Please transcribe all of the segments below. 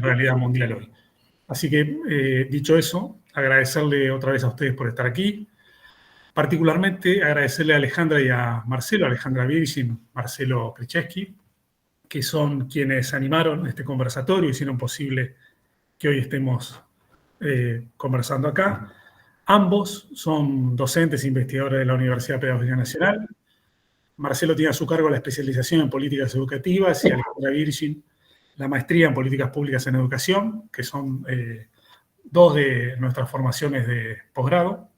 realidad mundial hoy. Así que, dicho eso, agradecerle otra vez a ustedes por estar aquí. Particularmente agradecerle a Alejandra y a Marcelo, Alejandra Virgin, Marcelo Krzyzewski, que son quienes animaron este conversatorio, hicieron posible que hoy estemos conversando acá. Ambos son docentes e investigadores de la Universidad Pedagógica Nacional. Marcelo tiene a su cargo la especialización en políticas educativas y Alejandra Virgin la maestría en políticas públicas en educación, que son dos de nuestras formaciones de posgrado.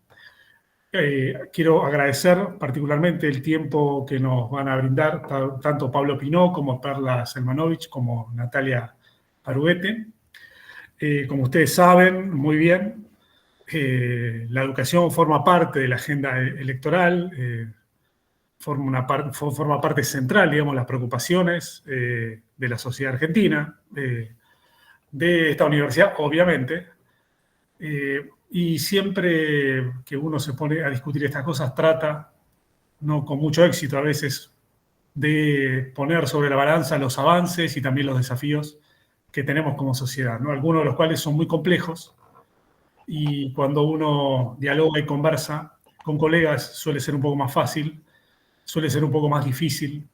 Quiero agradecer particularmente el tiempo que nos van a brindar tanto Pablo Pinó como Perla Selmanovich como Natalia Aruete. Como ustedes saben muy bien, la educación forma parte de la agenda electoral, forma parte central, digamos, las preocupaciones de la sociedad argentina, de esta universidad, obviamente. Y siempre que uno se pone a discutir estas cosas, trata, no con mucho éxito a veces, de poner sobre la balanza los avances y también los desafíos que tenemos como sociedad, ¿no? Algunos de los cuales son muy complejos, y cuando uno dialoga y conversa con colegas suele ser un poco más fácil, suele ser un poco más difícil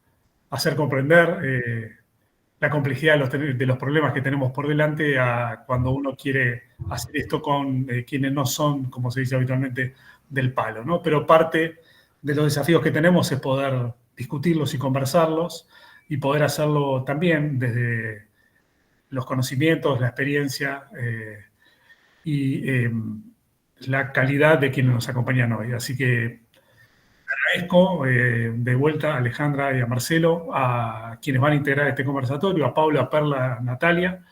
hacer comprender la complejidad de los problemas que tenemos por delante a cuando uno quiere hacer esto con quienes no son, como se dice habitualmente, del palo, ¿no? Pero parte de los desafíos que tenemos es poder discutirlos y conversarlos y poder hacerlo también desde los conocimientos, la experiencia y la calidad de quienes nos acompañan hoy. Así que agradezco de vuelta a Alejandra y a Marcelo, a quienes van a integrar este conversatorio, a Pablo, a Perla, a Natalia,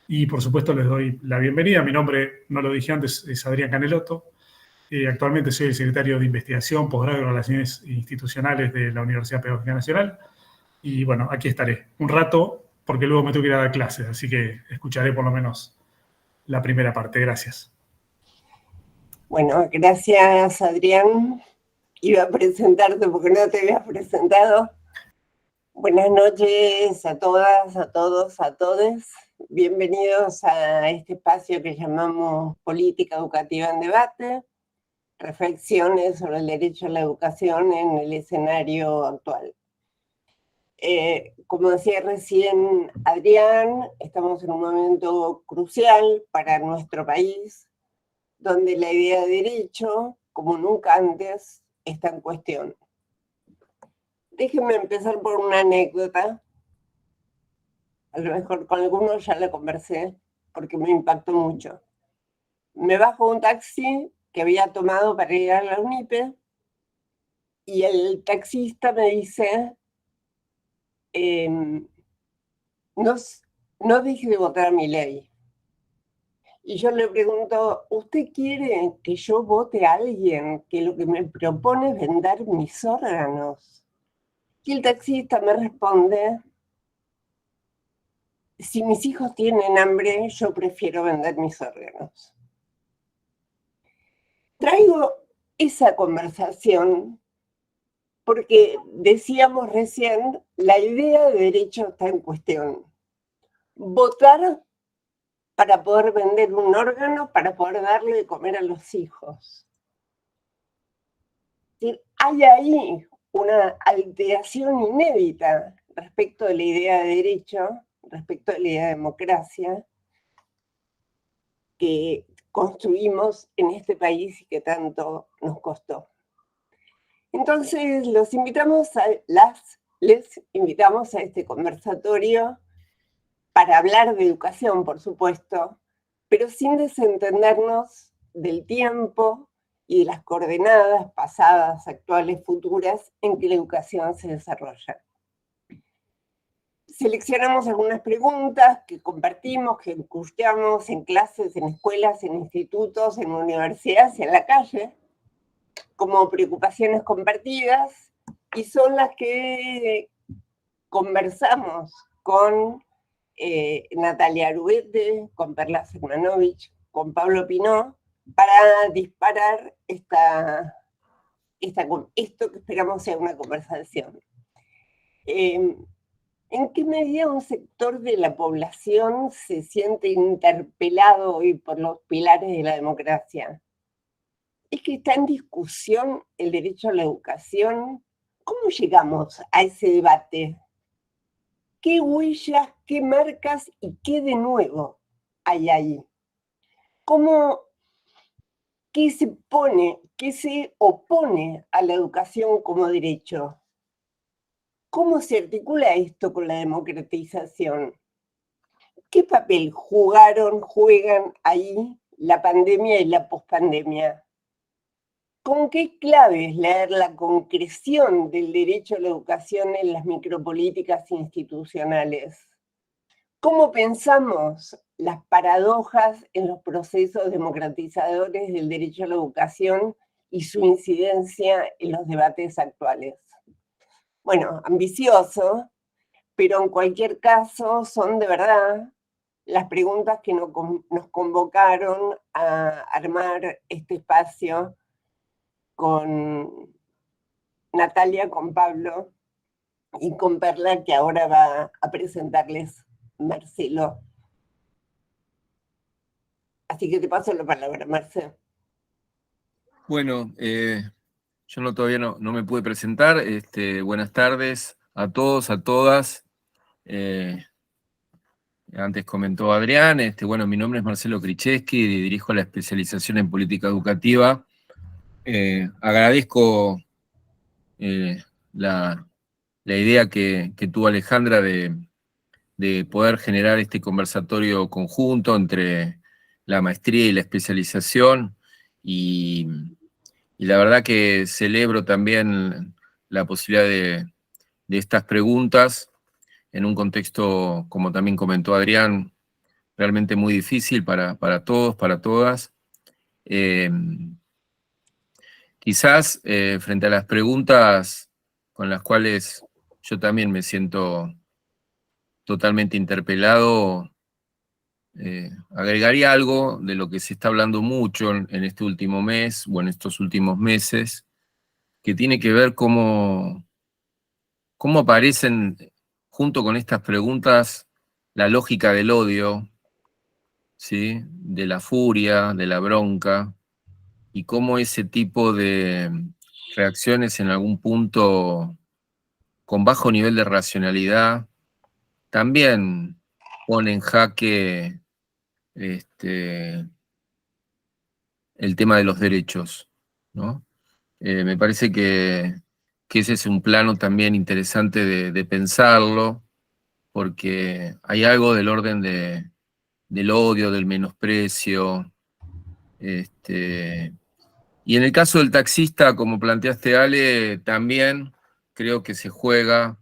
y por supuesto les doy la bienvenida. Mi nombre, no lo dije antes, es Adrián Canelotto. Actualmente soy el secretario de Investigación, Posgrado y Relaciones Institucionales de la Universidad Pedagógica Nacional. Y bueno, aquí estaré un rato, porque luego me tengo que ir a dar clases, así que escucharé por lo menos la primera parte. Gracias. Bueno, gracias, Adrián. Iba a presentarte porque no te habías presentado. Buenas noches a todas, a todos, a todes. Bienvenidos a este espacio que llamamos Política Educativa en Debate, reflexiones sobre el derecho a la educación en el escenario actual. Como decía recién Adrián, estamos en un momento crucial para nuestro país, donde la idea de derecho, como nunca antes, está en cuestión. Déjenme empezar por una anécdota. A lo mejor con algunos ya la conversé, porque me impactó mucho. Me bajo un taxi que había tomado para ir a la UNIPE, y el taxista me dice, no deje de votar a Milei. Y yo le pregunto, ¿usted quiere que yo vote a alguien que lo que me propone es vender mis órganos? Y el taxista me responde, si mis hijos tienen hambre, yo prefiero vender mis órganos. Traigo esa conversación porque decíamos recién, la idea de derecho está en cuestión. Votar para poder vender un órgano, para poder darle de comer a los hijos. Hay ahí una alteración inédita respecto de la idea de derecho, respecto de la idea de democracia, que construimos en este país y que tanto nos costó. Entonces, les invitamos a este conversatorio para hablar de educación, por supuesto, pero sin desentendernos del tiempo y de las coordenadas pasadas, actuales, futuras, en que la educación se desarrolla. Seleccionamos algunas preguntas que compartimos, que escuchamos en clases, en escuelas, en institutos, en universidades y en la calle, como preocupaciones compartidas, y son las que conversamos con Natalia Aruete, con Perla Selmanovich, con Pablo Pinó, para disparar esto que esperamos sea una conversación. ¿En qué medida un sector de la población se siente interpelado hoy por los pilares de la democracia? ¿Es que está en discusión el derecho a la educación? ¿Cómo llegamos a ese debate? ¿Qué huellas, qué marcas y qué de nuevo hay ahí? ¿Qué se opone a la educación como derecho? ¿Cómo se articula esto con la democratización? ¿Qué papel juegan ahí la pandemia y la pospandemia? ¿Con qué claves leer la concreción del derecho a la educación en las micropolíticas institucionales? ¿Cómo pensamos las paradojas en los procesos democratizadores del derecho a la educación y su incidencia en los debates actuales? Bueno, ambicioso, pero en cualquier caso son de verdad las preguntas que nos convocaron a armar este espacio con Natalia, con Pablo y con Perla, que ahora va a presentarles Marcelo. Así que te paso la palabra, Marcelo. Bueno, yo todavía no me pude presentar. Buenas tardes a todos, a todas. Antes comentó Adrián, bueno, mi nombre es Marcelo Kricheski y dirijo la especialización en política educativa. Agradezco la idea que tuvo Alejandra de poder generar este conversatorio conjunto entre la maestría y la especialización, y la verdad que celebro también la posibilidad de estas preguntas en un contexto, como también comentó Adrián, realmente muy difícil para todos, para todas. Quizás frente a las preguntas con las cuales yo también me siento totalmente interpelado, agregaría algo de lo que se está hablando mucho en este último mes, o en estos últimos meses, que tiene que ver cómo aparecen junto con estas preguntas la lógica del odio, ¿sí? De la furia, de la bronca, y cómo ese tipo de reacciones en algún punto con bajo nivel de racionalidad también pone en jaque el tema de los derechos, ¿no? Me parece que ese es un plano también interesante de pensarlo, porque hay algo del orden del odio, del menosprecio. Y en el caso del taxista, como planteaste, Ale, también creo que se juega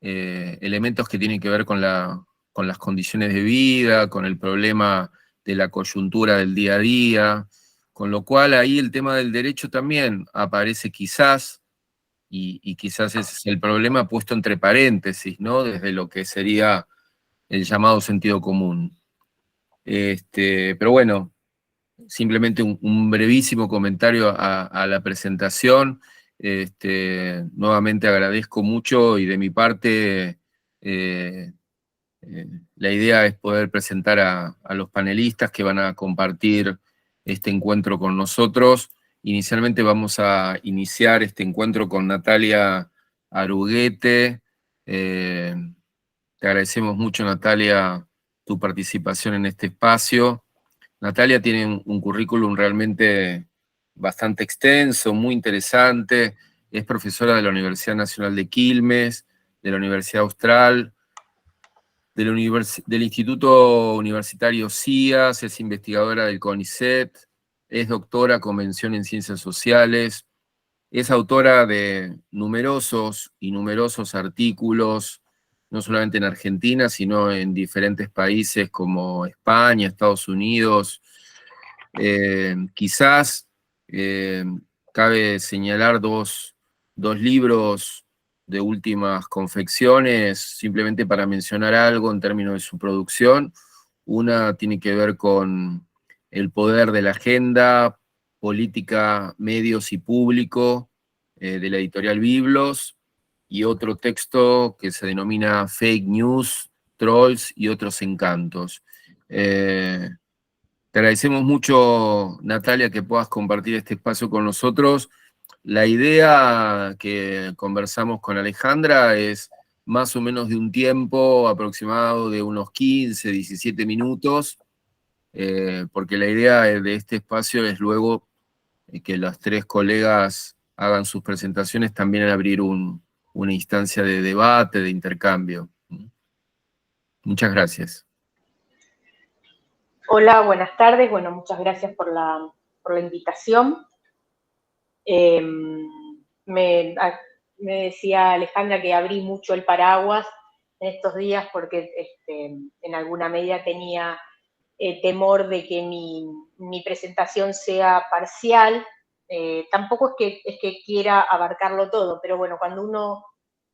elementos que tienen que ver con las condiciones de vida, con el problema de la coyuntura del día a día, con lo cual ahí el tema del derecho también aparece quizás, y quizás ese es el problema puesto entre paréntesis, ¿no? Desde lo que sería el llamado sentido común. Pero bueno, simplemente un brevísimo comentario a la presentación. Nuevamente agradezco mucho, y de mi parte la idea es poder presentar a los panelistas que van a compartir este encuentro con nosotros. Inicialmente vamos a iniciar este encuentro con Natalia Aruguete. Te agradecemos mucho, Natalia, tu participación en este espacio. Natalia tiene un currículum realmente bastante extenso, muy interesante. Es profesora de la Universidad Nacional de Quilmes, de la Universidad Austral, del Instituto Universitario CIAS, es investigadora del CONICET, es doctora con mención en Ciencias Sociales, es autora de numerosos y numerosos artículos, no solamente en Argentina, sino en diferentes países como España, Estados Unidos. Quizás cabe señalar dos libros de últimas confecciones, simplemente para mencionar algo en términos de su producción. Una tiene que ver con el poder de la agenda, política, medios y público, de la editorial Biblos. y otro texto que se denomina Fake News, Trolls y otros encantos. Te agradecemos mucho, Natalia, que puedas compartir este espacio con nosotros. La idea que conversamos con Alejandra es más o menos de un tiempo aproximado de unos 15, 17 minutos, porque la idea de este espacio es luego que los tres colegas hagan sus presentaciones, también abrir una instancia de debate, de intercambio. Muchas gracias. Hola, buenas tardes. Bueno, muchas gracias por la invitación. Me decía Alejandra que abrí mucho el paraguas en estos días porque en alguna medida tenía temor de que mi presentación sea parcial. Tampoco es que quiera abarcarlo todo, pero bueno, cuando uno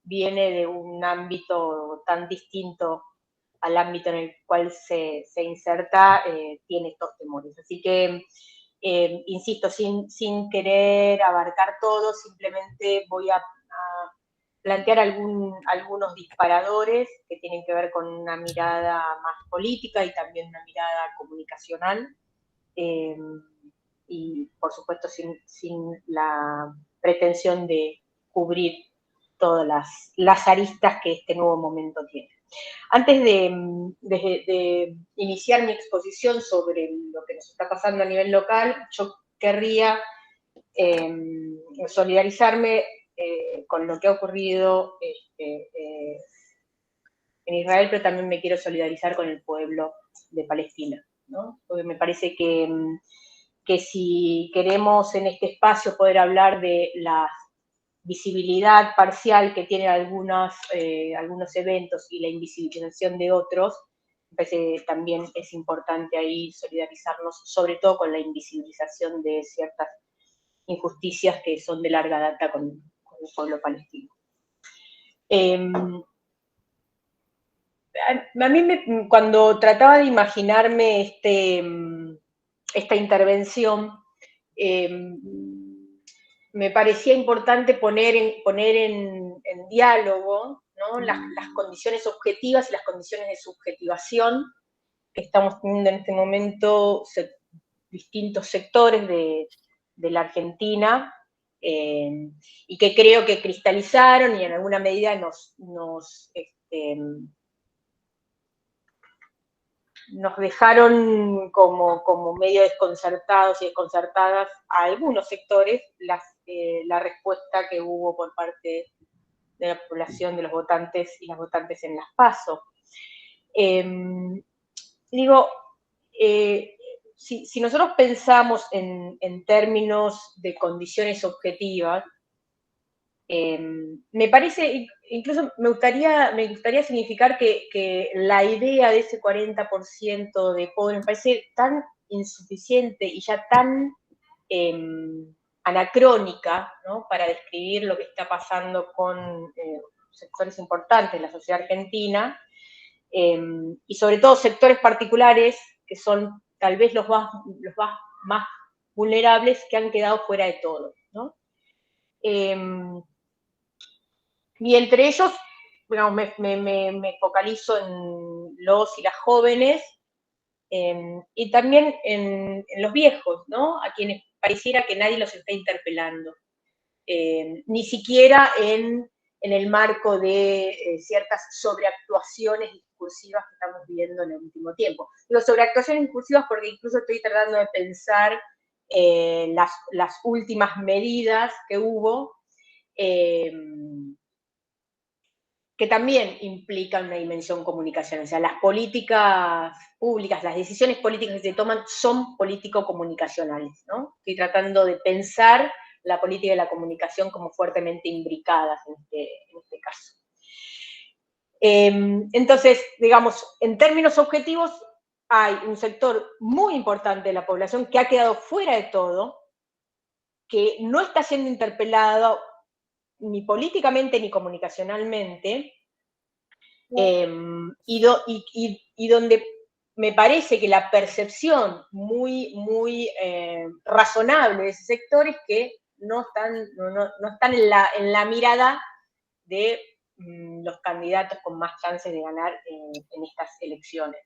viene de un ámbito tan distinto al ámbito en el cual se inserta, tiene estos temores. Así que, insisto, sin querer abarcar todo, simplemente voy a plantear algunos disparadores que tienen que ver con una mirada más política y también una mirada comunicacional, y por supuesto sin la pretensión de cubrir todas las aristas que este nuevo momento tiene. Antes de iniciar mi exposición sobre lo que nos está pasando a nivel local, yo querría solidarizarme con lo que ha ocurrido en Israel, pero también me quiero solidarizar con el pueblo de Palestina, ¿no? Porque me parece que si queremos en este espacio poder hablar de la visibilidad parcial que tienen algunos eventos y la invisibilización de otros, me parece que también es importante ahí solidarizarnos, sobre todo con la invisibilización de ciertas injusticias que son de larga data con el pueblo palestino. A mí, cuando trataba de imaginarme esta intervención, me parecía importante poner en diálogo, ¿no?, las condiciones objetivas y las condiciones de subjetivación que estamos teniendo en este momento distintos sectores de la Argentina, y que creo que cristalizaron y en alguna medida nos dejaron como medio desconcertados y desconcertadas a algunos sectores la respuesta que hubo por parte de la población, de los votantes y las votantes en las PASO. Si nosotros pensamos en términos de condiciones objetivas, me parece, incluso me gustaría significar que la idea de ese 40% de pobres me parece tan insuficiente y ya tan anacrónica, ¿no?, para describir lo que está pasando con sectores importantes de la sociedad argentina, y sobre todo sectores particulares que son tal vez los más vulnerables, que han quedado fuera de todo, ¿no? Y entre ellos, bueno, me focalizo en los y las jóvenes, y también en los viejos, ¿no?, a quienes pareciera que nadie los está interpelando, ni siquiera en el marco de ciertas sobreactuaciones discursivas que estamos viviendo en el último tiempo. Digo sobreactuaciones discursivas porque incluso estoy tratando de pensar las últimas medidas que hubo, que también implican una dimensión comunicacional. O sea, las políticas públicas, las decisiones políticas que se toman son político-comunicacionales, ¿no? Estoy tratando de pensar la política y la comunicación como fuertemente imbricadas en este caso. Entonces, digamos, en términos objetivos, hay un sector muy importante de la población que ha quedado fuera de todo, que no está siendo interpelado ni políticamente ni comunicacionalmente, y donde me parece que la percepción muy razonable de ese sector es que no están en la mirada de los candidatos con más chances de ganar en estas elecciones.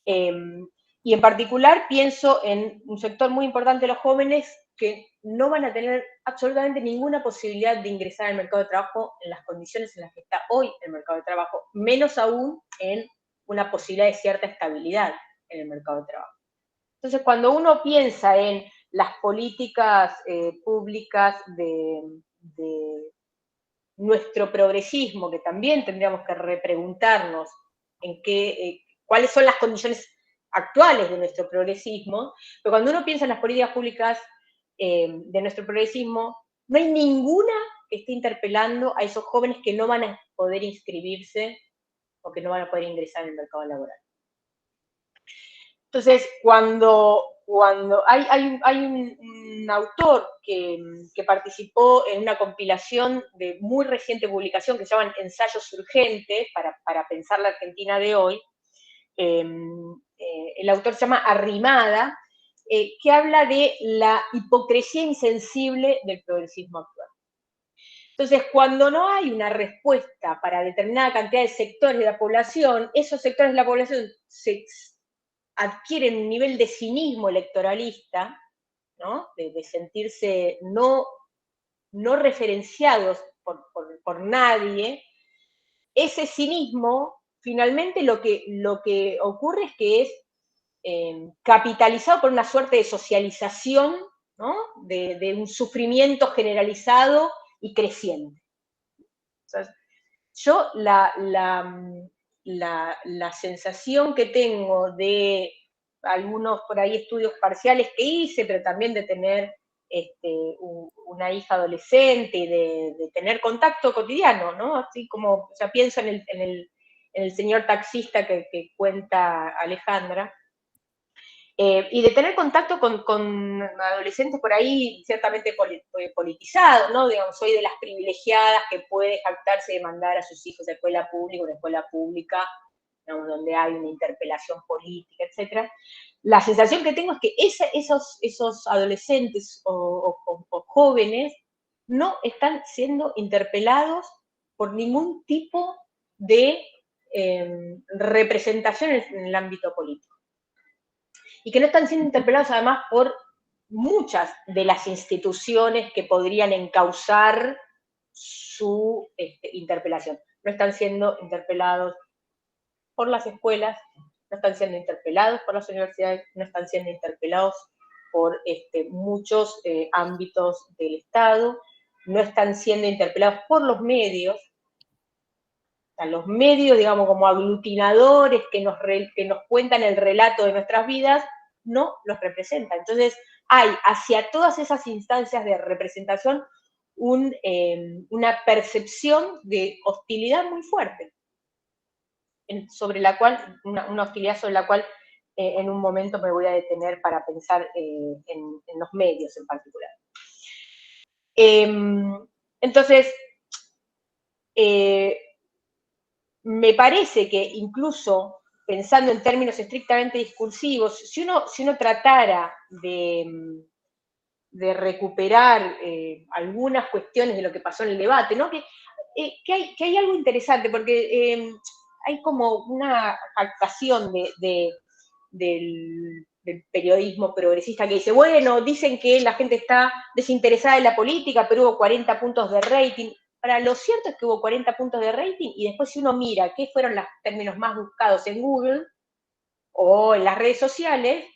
Y en particular pienso en un sector muy importante de los jóvenes que no van a tener absolutamente ninguna posibilidad de ingresar al mercado de trabajo en las condiciones en las que está hoy el mercado de trabajo, menos aún en una posibilidad de cierta estabilidad en el mercado de trabajo. Entonces, cuando uno piensa en las políticas públicas de nuestro progresismo, que también tendríamos que repreguntarnos en cuáles son las condiciones actuales de nuestro progresismo, pero cuando uno piensa en las políticas públicas de nuestro progresismo, no hay ninguna que esté interpelando a esos jóvenes que no van a poder inscribirse o que no van a poder ingresar en el mercado laboral. Entonces, cuando hay un autor que participó en una compilación de muy reciente publicación que se llaman Ensayos Urgentes para pensar la Argentina de hoy, el autor se llama Arrimada, que habla de la hipocresía insensible del progresismo actual. Entonces, cuando no hay una respuesta para determinada cantidad de sectores de la población, esos sectores de la población adquieren un nivel de cinismo electoralista, ¿no? De sentirse no referenciados por nadie. Ese cinismo, finalmente lo que ocurre es que es capitalizado por una suerte de socialización, ¿no? de un sufrimiento generalizado y creciente. Entonces, yo la sensación que tengo de algunos por ahí estudios parciales que hice, pero también de tener una hija adolescente y de tener contacto cotidiano, ¿no? Así como, o sea, pienso en el señor taxista que cuenta Alejandra, y de tener contacto con adolescentes por ahí ciertamente politizados, ¿no? Digamos, soy de las privilegiadas que puede jactarse de mandar a sus hijos a escuela pública, digamos, donde hay una interpelación política, etc. La sensación que tengo es que esos adolescentes o jóvenes no están siendo interpelados por ningún tipo de representación en el ámbito político. Y que no están siendo interpelados además por muchas de las instituciones que podrían encauzar su interpelación. No están siendo interpelados por las escuelas, no están siendo interpelados por las universidades, no están siendo interpelados por muchos ámbitos del Estado, no están siendo interpelados por los medios. O sea, los medios, digamos, como aglutinadores que nos cuentan el relato de nuestras vidas, no los representan. Entonces, hay hacia todas esas instancias de representación una percepción de hostilidad muy fuerte, sobre la cual, una hostilidad sobre la cual en un momento me voy a detener para pensar en los medios en particular. Entonces, me parece que incluso pensando en términos estrictamente discursivos, si uno tratara de recuperar algunas cuestiones de lo que pasó en el debate, ¿no? que hay algo interesante, porque hay como una jactación del periodismo progresista que dice, bueno, dicen que la gente está desinteresada en la política, pero hubo 40 puntos de rating. Ahora, lo cierto es que hubo 40 puntos de rating y después si uno mira qué fueron los términos más buscados en Google o en las redes sociales,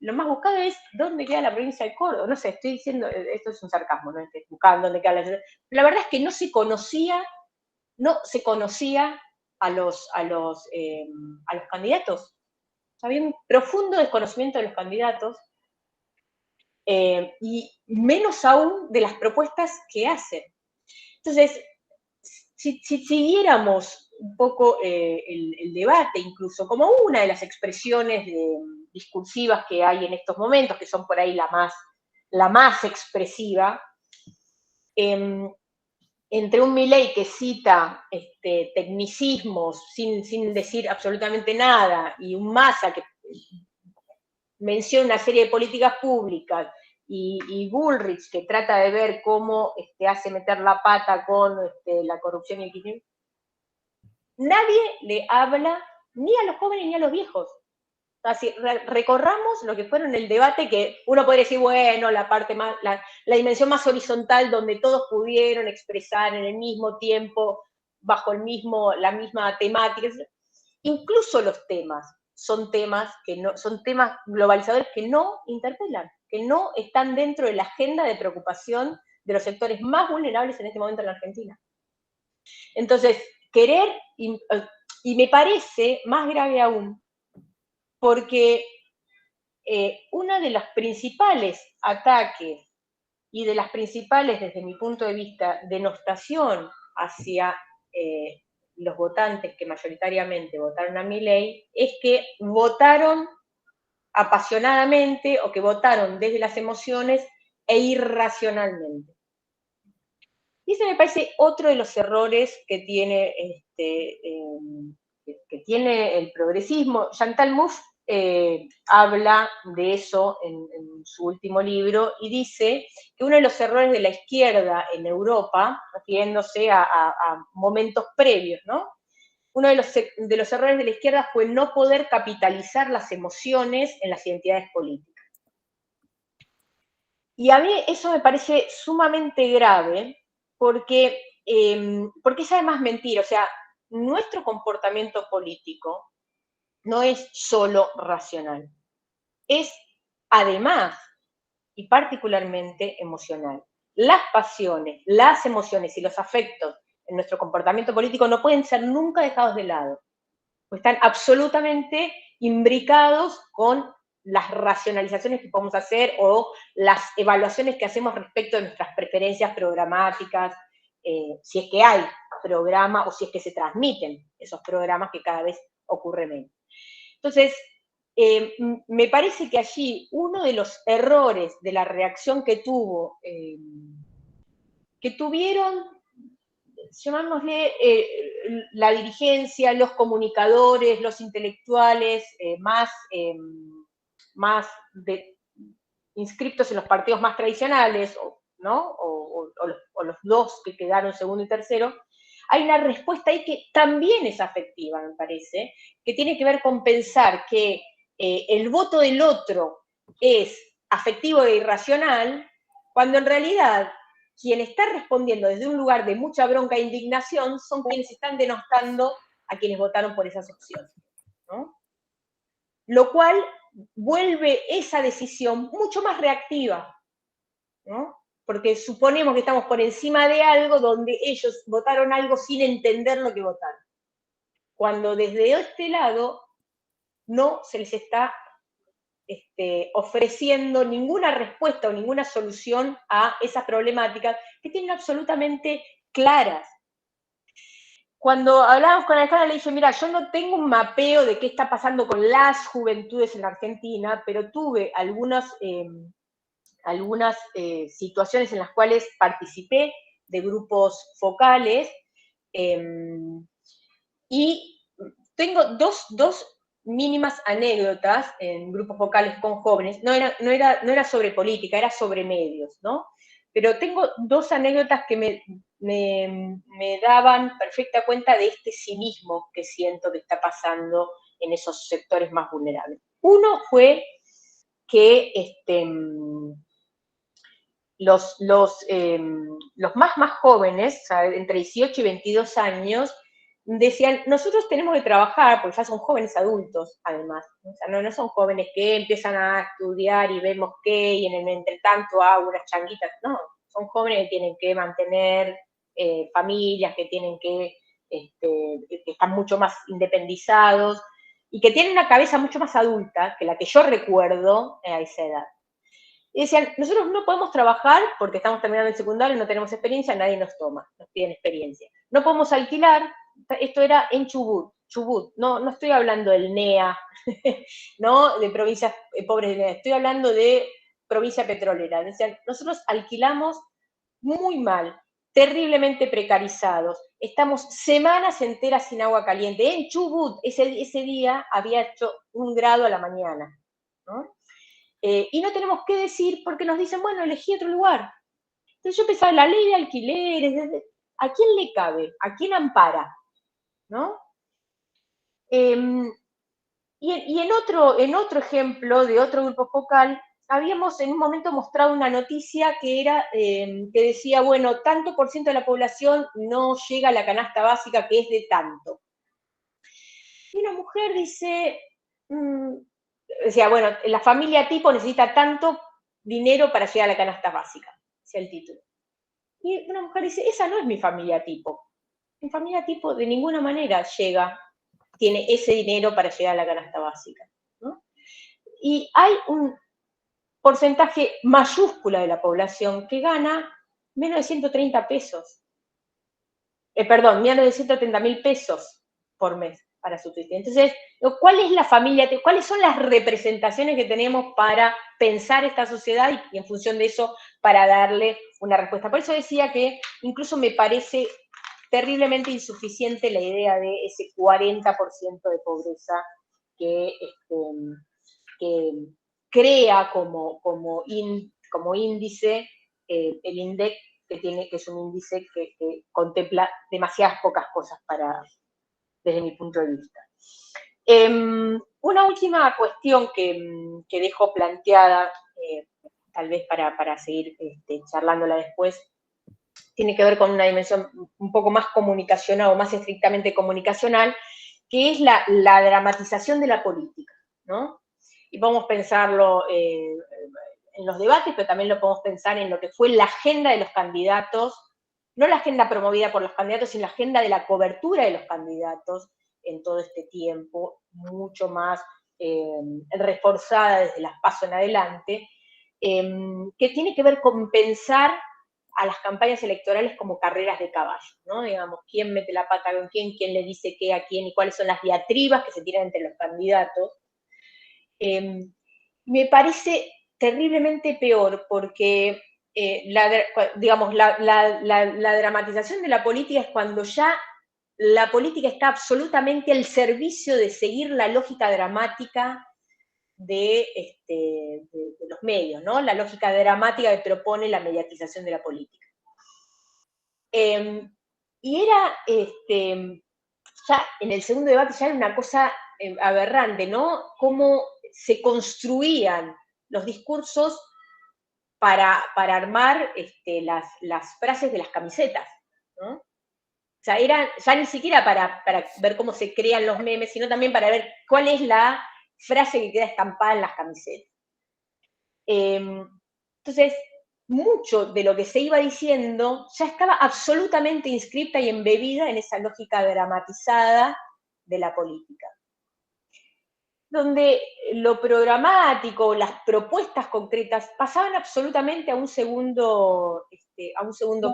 lo más buscado es ¿dónde queda la provincia de Córdoba? No sé, estoy diciendo, esto es un sarcasmo, ¿no? Estoy buscando dónde queda la ciudad. La verdad es que no se conocía a los candidatos. Había un profundo desconocimiento de los candidatos y menos aún de las propuestas que hacen. Entonces, si siguiéramos un poco el debate, incluso como una de las expresiones discursivas que hay en estos momentos, que son por ahí la más expresiva, entre un Milei que cita tecnicismos sin decir absolutamente nada, y un Massa que menciona una serie de políticas públicas y Bullrich, que trata de ver cómo hace meter la pata con la corrupción y el kirchnerismo, nadie le habla ni a los jóvenes ni a los viejos. O sea, si recorramos lo que fueron el debate, que uno podría decir, bueno, la parte más, la dimensión más horizontal, donde todos pudieron expresar en el mismo tiempo, bajo la misma temática. Incluso los temas son temas globalizadores que no interpelan, que no están dentro de la agenda de preocupación de los sectores más vulnerables en este momento en la Argentina. Entonces, querer, y me parece más grave aún, porque uno de los principales ataques y de las principales, desde mi punto de vista, denostación hacia los votantes que mayoritariamente votaron a Milei, es que votaron apasionadamente o que votaron desde las emociones e irracionalmente. Y ese me parece otro de los errores que tiene, que tiene el progresismo. Chantal Mouffe habla de eso en su último libro y dice que uno de los errores de la izquierda en Europa, refiriéndose a momentos previos, ¿no? Uno de los errores de la izquierda fue no poder capitalizar las emociones en las identidades políticas. Y a mí eso me parece sumamente grave, porque es además mentira. O sea, nuestro comportamiento político no es solo racional, es además y particularmente emocional. Las pasiones, las emociones y los afectos en nuestro comportamiento político no pueden ser nunca dejados de lado, pues están absolutamente imbricados con las racionalizaciones que podemos hacer o las evaluaciones que hacemos respecto de nuestras preferencias programáticas, si es que hay programa o si es que se transmiten esos programas, que cada vez ocurre menos. Entonces, me parece que allí uno de los errores de la reacción que tuvieron, llamámosle, la dirigencia, los comunicadores, los intelectuales más inscriptos en los partidos más tradicionales, ¿no? O los dos que quedaron segundo y tercero, hay una respuesta ahí que también es afectiva, me parece, que tiene que ver con pensar que el voto del otro es afectivo e irracional, cuando en realidad quien está respondiendo desde un lugar de mucha bronca e indignación son quienes están denostando a quienes votaron por esas opciones, ¿no? Lo cual vuelve esa decisión mucho más reactiva, ¿no? Porque suponemos que estamos por encima de algo donde ellos votaron algo sin entender lo que votaron. Cuando desde este lado no se les está ofreciendo ninguna respuesta o ninguna solución a esas problemáticas que tienen absolutamente claras. Cuando hablábamos con Alejandra, le dije, mira, yo no tengo un mapeo de qué está pasando con las juventudes en la Argentina, pero tuve algunas situaciones en las cuales participé de grupos focales, y tengo dos mínimas anécdotas en grupos focales con jóvenes. No era sobre política, era sobre medios, ¿no? Pero tengo dos anécdotas que me daban perfecta cuenta de este cinismo que siento que está pasando en esos sectores más vulnerables. Uno fue que los más jóvenes, o sea, entre 18 y 22 años, decían, nosotros tenemos que trabajar, porque ya son jóvenes adultos, además. O sea, no son jóvenes que empiezan a estudiar y vemos qué, y en el entretanto hago unas changuitas. No, son jóvenes que tienen que mantener familias, que tienen que están mucho más independizados, y que tienen una cabeza mucho más adulta que la que yo recuerdo a esa edad. Y decían, nosotros no podemos trabajar porque estamos terminando el secundario, no tenemos experiencia, nadie nos toma, nos piden experiencia. No podemos alquilar, esto era en Chubut, no estoy hablando del NEA, ¿no? De provincias pobres de NEA, estoy hablando de provincia petrolera. Decían, nosotros alquilamos muy mal, terriblemente precarizados, estamos semanas enteras sin agua caliente. En Chubut, ese día había hecho 1 grado a la mañana, ¿no? Y no tenemos qué decir porque nos dicen, bueno, elegí otro lugar. Entonces yo pensaba, la ley de alquileres, ¿a quién le cabe? ¿A quién ampara? ¿No? Y en otro ejemplo de otro grupo focal, habíamos en un momento mostrado una noticia que decía, bueno, tanto por ciento de la población no llega a la canasta básica, que es de tanto. Y una mujer dice, decía, bueno, la familia tipo necesita tanto dinero para llegar a la canasta básica, decía el título. Y una mujer dice, esa no es mi familia tipo. Mi familia tipo de ninguna manera tiene ese dinero para llegar a la canasta básica, ¿no? Y hay un porcentaje mayúscula de la población que gana menos de 130 pesos. Perdón, menos de 130.000 pesos por mes para subsistir. Entonces, ¿cuál es la familia? ¿Cuáles son las representaciones que tenemos para pensar esta sociedad y en función de eso para darle una respuesta? Por eso decía que incluso me parece terriblemente insuficiente la idea de ese 40% de pobreza que crea como índice el INDEC, que es un índice que contempla demasiadas pocas cosas desde mi punto de vista. Una última cuestión que dejo planteada, tal vez para seguir charlándola después, tiene que ver con una dimensión un poco más comunicacional o más estrictamente comunicacional, que es la dramatización de la política, ¿no? Y podemos pensarlo en los debates, pero también lo podemos pensar en lo que fue la agenda de los candidatos, no la agenda promovida por los candidatos, sino la agenda de la cobertura de los candidatos en todo este tiempo, mucho más reforzada desde las PASO en adelante, que tiene que ver con pensar a las campañas electorales como carreras de caballo, ¿no? Digamos, quién mete la pata con quién le dice qué a quién y cuáles son las diatribas que se tiran entre los candidatos. Me parece terriblemente peor porque, digamos, la dramatización de la política es cuando ya la política está absolutamente al servicio de seguir la lógica dramática de los medios, ¿no? La lógica dramática que propone la mediatización de la política. Y era, ya en el segundo debate, ya era una cosa aberrante, ¿no? Cómo se construían los discursos para armar las frases de las camisetas, ¿no? O sea, era ya ni siquiera para ver cómo se crean los memes, sino también para ver cuál es la frase que queda estampada en las camisetas. Entonces, mucho de lo que se iba diciendo ya estaba absolutamente inscripta y embebida en esa lógica dramatizada de la política, donde lo programático, las propuestas concretas pasaban absolutamente a un segundo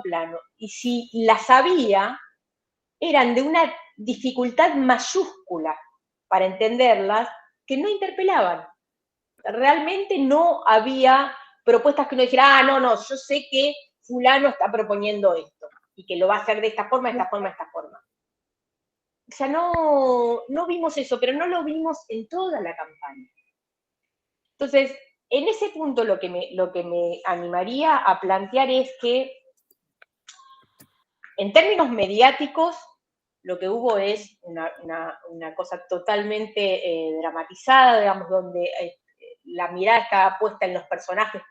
plano, y si las había, eran de una dificultad mayúscula para entenderlas, que no interpelaban. Realmente no había propuestas que uno dijera, no, yo sé que fulano está proponiendo esto, y que lo va a hacer de esta forma, de esta forma, de esta forma. O sea, no vimos eso, pero no lo vimos en toda la campaña. Entonces, en ese punto lo que me animaría a plantear es que, en términos mediáticos, lo que hubo es una cosa totalmente dramatizada, digamos, donde la mirada estaba puesta en los personajes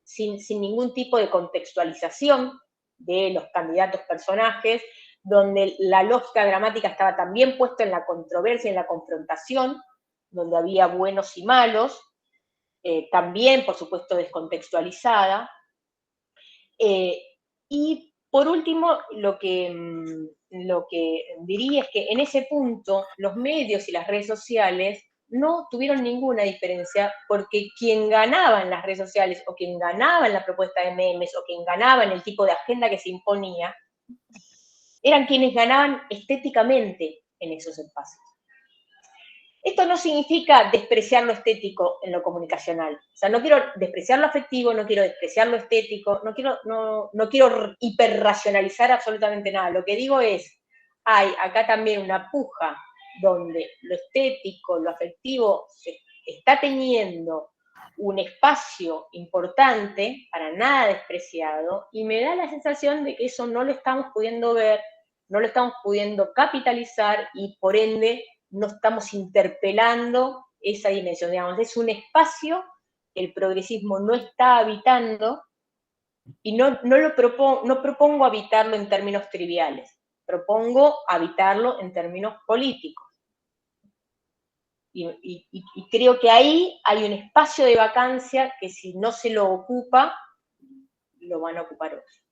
sin ningún tipo de contextualización de los candidatos personajes, donde la lógica dramática estaba también puesta en la controversia, en la confrontación, donde había buenos y malos, también, por supuesto, descontextualizada. Y por último, lo que diría es que en ese punto los medios y las redes sociales no tuvieron ninguna diferencia, porque quien ganaba en las redes sociales, o quien ganaba en la propuesta de memes, o quien ganaba en el tipo de agenda que se imponía, eran quienes ganaban estéticamente en esos espacios. Esto no significa despreciar lo estético en lo comunicacional. O sea, no quiero despreciar lo afectivo, no quiero despreciar lo estético, no quiero hiperracionalizar absolutamente nada. Lo que digo es, hay acá también una puja donde lo estético, lo afectivo, se está teniendo un espacio importante, para nada despreciado, y me da la sensación de que eso no lo estamos pudiendo ver, no lo estamos pudiendo capitalizar y por ende no estamos interpelando esa dimensión. Digamos, es un espacio que el progresismo no está habitando y no propongo habitarlo en términos triviales, propongo habitarlo en términos políticos. Y creo que ahí hay un espacio de vacancia que si no se lo ocupa, lo van a ocupar otros,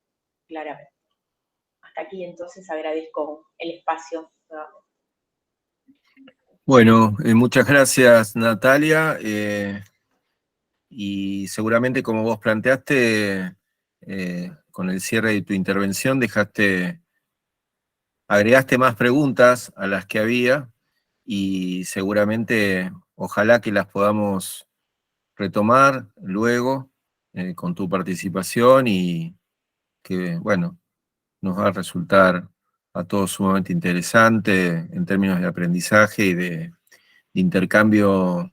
claramente. Hasta aquí entonces agradezco el espacio. Bueno, muchas gracias, Natalia. Y seguramente, como vos planteaste, con el cierre de tu intervención, agregaste más preguntas a las que había, y seguramente, ojalá que las podamos retomar luego con tu participación, y que, bueno, nos va a resultar a todos sumamente interesante en términos de aprendizaje y de intercambio,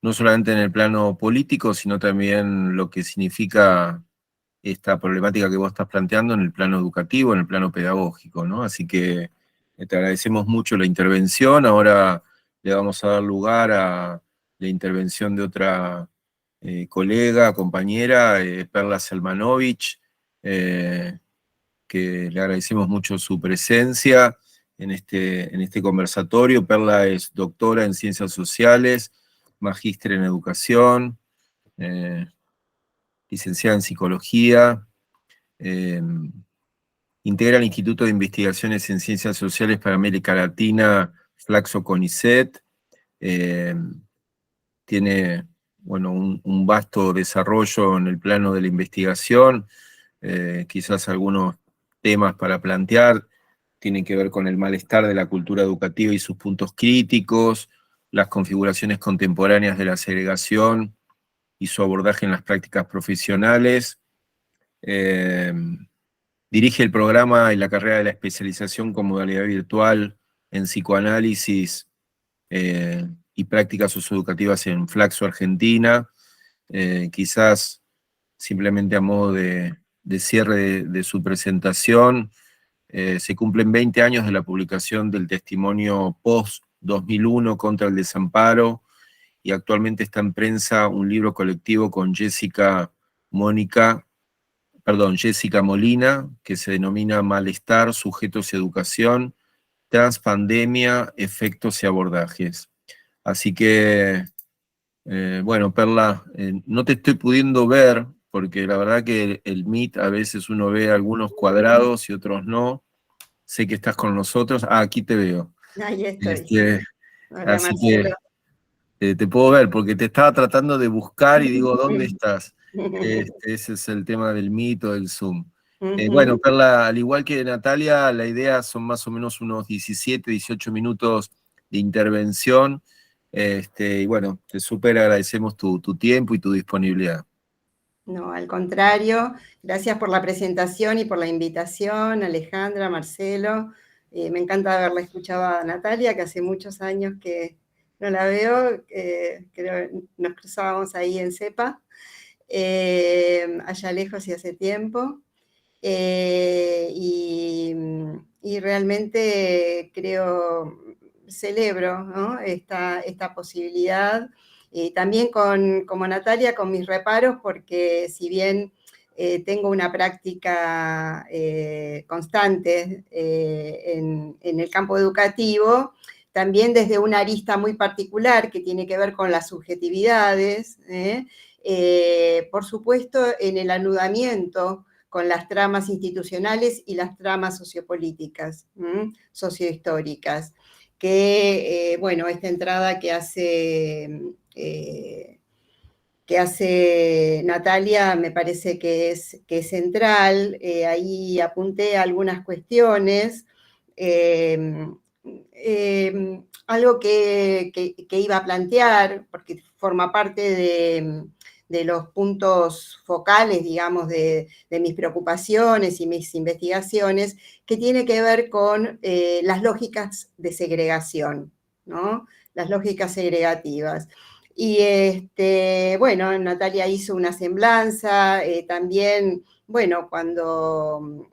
no solamente en el plano político, sino también lo que significa esta problemática que vos estás planteando en el plano educativo, en el plano pedagógico, ¿no? Así que te agradecemos mucho la intervención. Ahora le vamos a dar lugar a la intervención de otra colega, compañera, Perla Selmanovich, que le agradecemos mucho su presencia en este conversatorio. Perla es doctora en Ciencias Sociales, magíster en Educación, licenciada en Psicología, integra el Instituto de Investigaciones en Ciencias Sociales para América Latina, Flaxo CONICET, tiene, bueno, un vasto desarrollo en el plano de la investigación, quizás algunos temas para plantear tienen que ver con el malestar de la cultura educativa y sus puntos críticos, las configuraciones contemporáneas de la segregación y su abordaje en las prácticas profesionales. Dirige el programa y la carrera de la especialización con modalidad virtual en psicoanálisis y prácticas socioeducativas en Flaxo, Argentina. Quizás simplemente a modo de cierre de su presentación, se cumplen 20 años de la publicación del testimonio post-2001 contra el desamparo, y actualmente está en prensa un libro colectivo con Jessica Molina, que se denomina Malestar, Sujetos y Educación, Transpandemia, Efectos y Abordajes. Así que, bueno, Perla, no te estoy pudiendo ver, porque la verdad que el Meet a veces uno ve algunos cuadrados y otros no. Sé que estás con nosotros. Ah, aquí te veo. Ahí estoy. Hola, Así Marcelo. que te puedo ver, porque te estaba tratando de buscar y digo, ¿dónde estás? Ese es el tema del mito, del Zoom. Bueno, Perla, al igual que Natalia, la idea son más o menos unos 17, 18 minutos de intervención. Y bueno, te súper agradecemos tu tiempo y tu disponibilidad. No, al contrario, gracias por la presentación y por la invitación, Alejandra, Marcelo. Me encanta haberla escuchado a Natalia, que hace muchos años que no la veo, creo que nos cruzábamos ahí en CEPA, allá lejos y hace tiempo. Y realmente celebro, ¿no?, esta posibilidad. También como Natalia, con mis reparos, porque si bien tengo una práctica constante en el campo educativo, también desde una arista muy particular que tiene que ver con las subjetividades, por supuesto en el anudamiento con las tramas institucionales y las tramas sociopolíticas, sociohistóricas, que, bueno, esta entrada que hace Natalia me parece que es central. Ahí apunté algunas cuestiones. Algo que iba a plantear, porque forma parte de los puntos focales, digamos, de mis preocupaciones y mis investigaciones, que tiene que ver con las lógicas de segregación, ¿no? Las lógicas segregativas. Y bueno, Natalia hizo una semblanza, también, bueno, cuando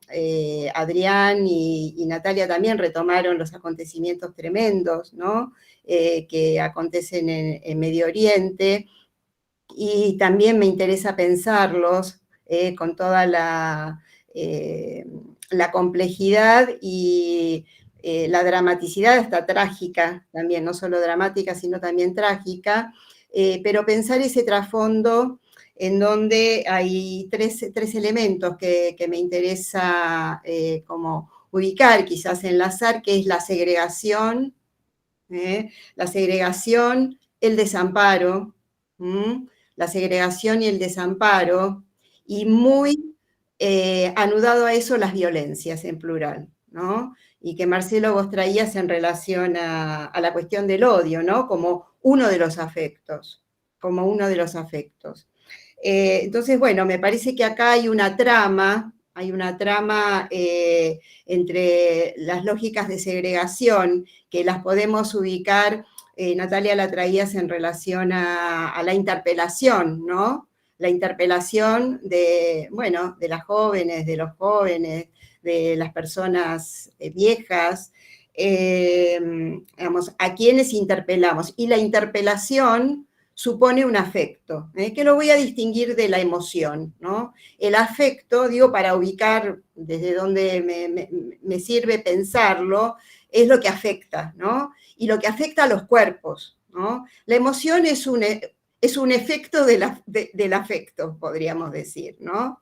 Adrián y Natalia también retomaron los acontecimientos tremendos, ¿no? Que acontecen en Medio Oriente, y también me interesa pensarlos con toda la complejidad y la dramaticidad hasta trágica también, no solo dramática, sino también trágica, pero pensar ese trasfondo en donde hay tres elementos que me interesa como ubicar, quizás enlazar, que es la segregación, el desamparo, la segregación y el desamparo, y muy anudado a eso las violencias en plural, ¿no? Y que Marcelo vos traías en relación a la cuestión del odio, ¿no? Como uno de los afectos, entonces, bueno, me parece que acá hay una trama entre las lógicas de segregación, que las podemos ubicar, Natalia, la traías en relación a la interpelación, ¿no? La interpelación de, bueno, de las jóvenes, de los jóvenes, de las personas viejas, digamos, a quienes interpelamos. Y la interpelación supone un afecto, que lo voy a distinguir de la emoción, ¿no? El afecto, digo, para ubicar desde donde me sirve pensarlo, es lo que afecta, ¿no? Y lo que afecta a los cuerpos, ¿no? La emoción es un efecto del afecto, podríamos decir, ¿no?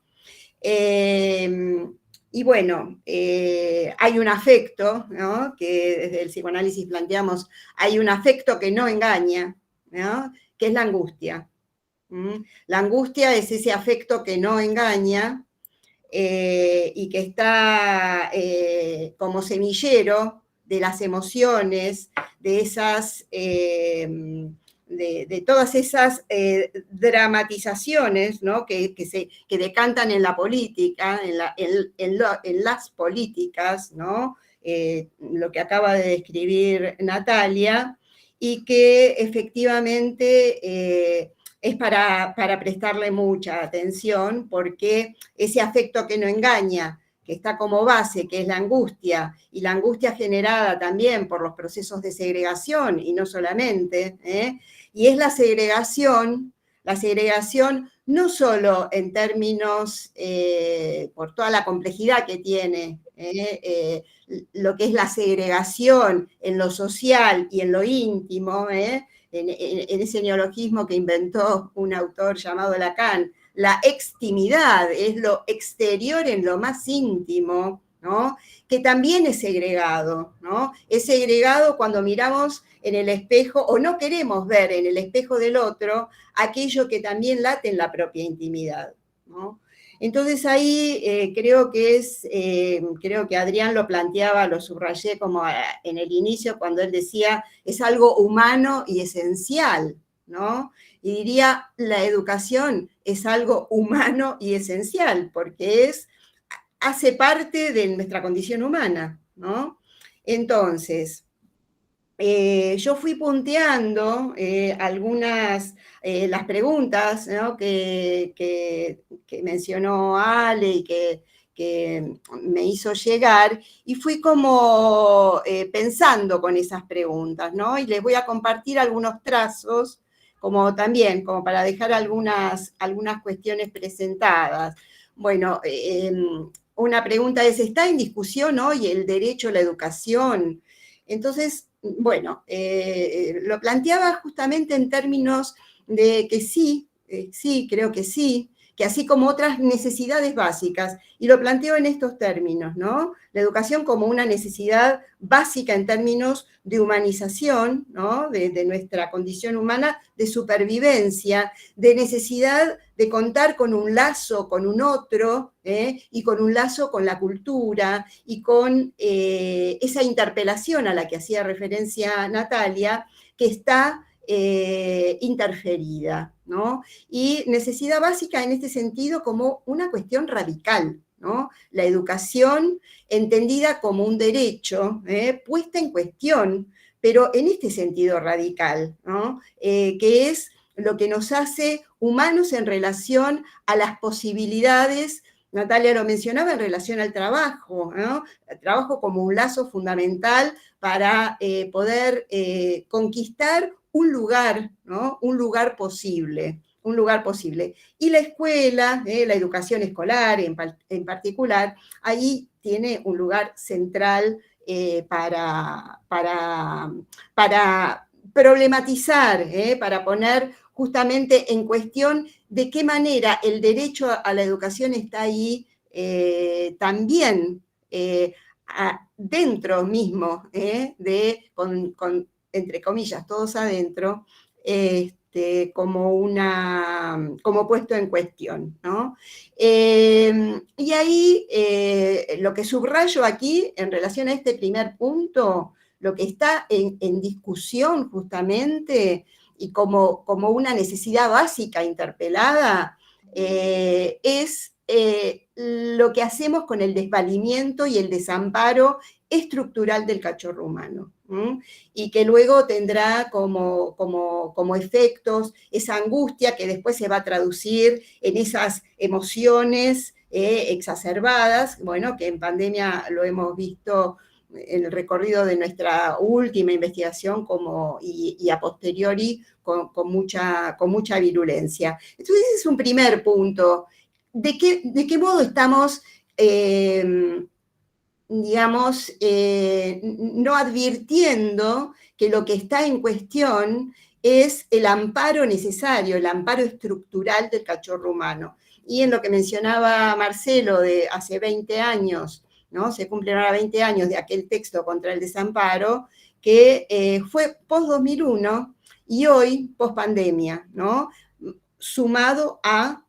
Y bueno, hay un afecto, ¿no? Que desde el psicoanálisis planteamos, hay un afecto que no engaña, ¿no? Que es la angustia. La angustia es ese afecto que no engaña y que está como semillero de las emociones, de esas, de todas esas dramatizaciones, ¿no? que decantan en la política, en las políticas, ¿no? Lo que acaba de describir Natalia, y que efectivamente es para prestarle mucha atención, porque ese afecto que no engaña, que está como base, que es la angustia, y la angustia generada también por los procesos de segregación, y no solamente, y es la segregación no solo en términos, por toda la complejidad que tiene, lo que es la segregación en lo social y en lo íntimo, en ese neologismo que inventó un autor llamado Lacan, la extimidad, es lo exterior en lo más íntimo, ¿no? Que también es segregado, ¿no? Es segregado cuando miramos en el espejo o no queremos ver en el espejo del otro aquello que también late en la propia intimidad, ¿no? Entonces ahí creo que Adrián lo planteaba, lo subrayé como en el inicio cuando él decía, es algo humano y esencial, ¿no? Y diría, la educación es algo humano y esencial, porque hace parte de nuestra condición humana, ¿no? Entonces, yo fui punteando las preguntas, ¿no? que mencionó Ale y que me hizo llegar, y fui como pensando con esas preguntas, ¿no? Y les voy a compartir algunos trazos, como para dejar algunas cuestiones presentadas. Bueno, una pregunta es, ¿está en discusión hoy el derecho a la educación? Entonces, bueno, lo planteaba justamente en términos de que sí, creo que sí, que así como otras necesidades básicas, y lo planteo en estos términos, ¿no? La educación como una necesidad básica en términos de humanización, ¿no? De nuestra condición humana, de supervivencia, de necesidad de contar con un lazo, con un otro, y con un lazo con la cultura, y con esa interpelación a la que hacía referencia Natalia, que está interferida, ¿no? Y necesidad básica en este sentido como una cuestión radical, ¿no? La educación entendida como un derecho, puesta en cuestión pero en este sentido radical, ¿no? Que es lo que nos hace humanos en relación a las posibilidades. Natalia lo mencionaba, en relación al trabajo, ¿no? El trabajo como un lazo fundamental para poder conquistar un lugar, ¿no? Un lugar posible. Un lugar posible. Y la escuela, la educación escolar en particular, ahí tiene un lugar central para problematizar, para poner justamente en cuestión de qué manera el derecho a la educación está ahí también dentro mismo, entre comillas, todos adentro, como puesto en cuestión, ¿no? Y ahí lo que subrayo aquí en relación a este primer punto, lo que está en discusión justamente y como una necesidad básica interpelada, es lo que hacemos con el desvalimiento y el desamparo estructural del cachorro humano, y que luego tendrá como efectos esa angustia que después se va a traducir en esas emociones exacerbadas, bueno, que en pandemia lo hemos visto en el recorrido de nuestra última investigación y a posteriori con mucha virulencia. Entonces ese es un primer punto. ¿De qué modo estamos, no advirtiendo que lo que está en cuestión es el amparo necesario, el amparo estructural del cachorro humano? Y en lo que mencionaba Marcelo de hace 20 años, ¿no? Se cumplen ahora 20 años de aquel texto contra el desamparo, que fue post-2001 y hoy post-pandemia, ¿no? Sumado a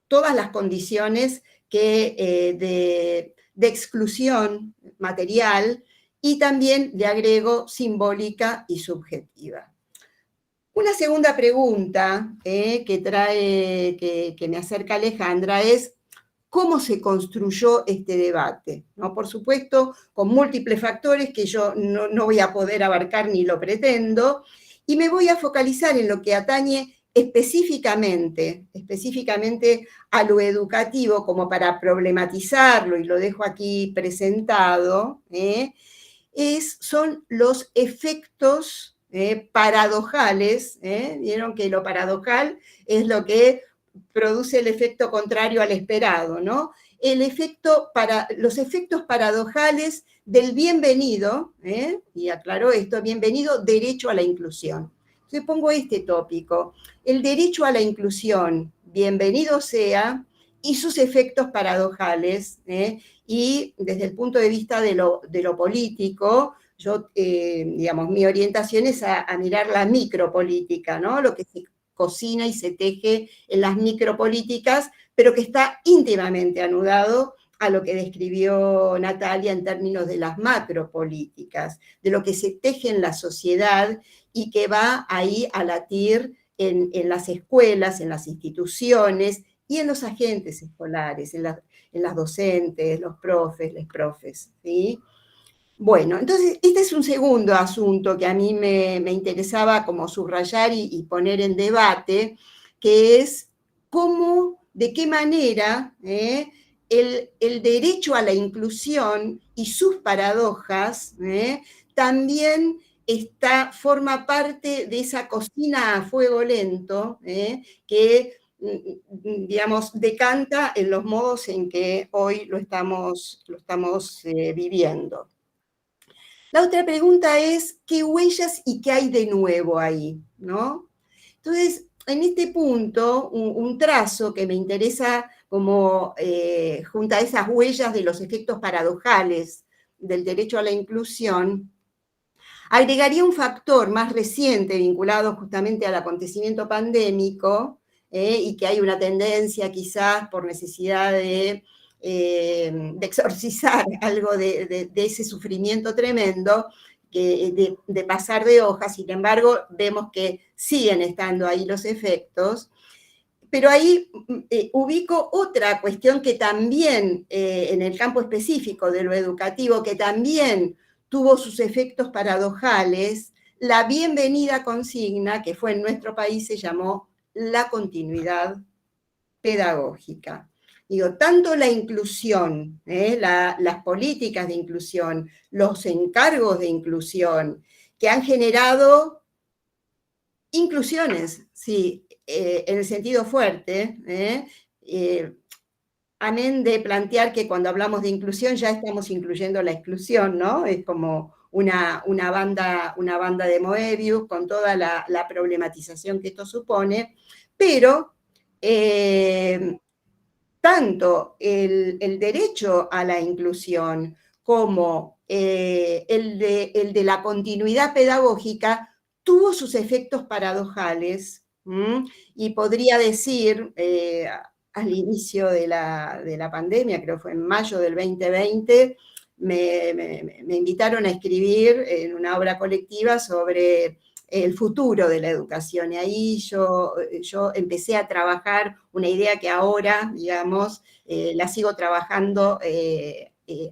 todas las condiciones de exclusión material y también, le agrego, simbólica y subjetiva. Una segunda pregunta que me acerca Alejandra es: ¿cómo se construyó este debate? ¿No? Por supuesto, con múltiples factores que yo no voy a poder abarcar ni lo pretendo, y me voy a focalizar en lo que atañe específicamente a lo educativo, como para problematizarlo, y lo dejo aquí presentado, son los efectos paradojales. Vieron que lo paradojal es lo que produce el efecto contrario al esperado, ¿no? Los efectos paradojales del bienvenido, y aclaro esto, bienvenido derecho a la inclusión. Entonces pongo este tópico: el derecho a la inclusión, bienvenido sea, y sus efectos paradojales, y desde el punto de vista de lo político, yo, mi orientación es a mirar la micropolítica, ¿no? Lo que se cocina y se teje en las micropolíticas, pero que está íntimamente anudado a lo que describió Natalia en términos de las macropolíticas, de lo que se teje en la sociedad y que va ahí a latir en las escuelas, en las instituciones y en los agentes escolares, en las docentes, los profes, les profes, ¿sí? Bueno, entonces este es un segundo asunto que a mí me interesaba como subrayar y poner en debate, que es de qué manera el derecho a la inclusión y sus paradojas también forma parte de esa cocina a fuego lento que, decanta en los modos en que hoy lo estamos viviendo. La otra pregunta es: ¿qué huellas y qué hay de nuevo ahí? ¿No? Entonces, en este punto, un trazo que me interesa como junto a esas huellas de los efectos paradojales del derecho a la inclusión, agregaría un factor más reciente vinculado justamente al acontecimiento pandémico, y que hay una tendencia quizás por necesidad de exorcizar algo de ese sufrimiento tremendo, de pasar de hoja. Sin embargo, vemos que siguen estando ahí los efectos. Pero ahí ubico otra cuestión que también, en el campo específico de lo educativo, que también tuvo sus efectos paradojales, la bienvenida consigna que fue en nuestro país se llamó la continuidad pedagógica. Digo, tanto la inclusión, las políticas de inclusión, los encargos de inclusión, que han generado inclusiones, sí, en el sentido fuerte, amén de plantear que cuando hablamos de inclusión ya estamos incluyendo la exclusión, ¿no? Es como una banda de Moebius con toda la problematización que esto supone, pero tanto el derecho a la inclusión como el de la continuidad pedagógica tuvo sus efectos paradojales, y podría decir, al inicio de la pandemia, creo que fue en mayo del 2020, me invitaron a escribir en una obra colectiva sobre el futuro de la educación. Y ahí yo empecé a trabajar una idea que ahora, digamos, la sigo trabajando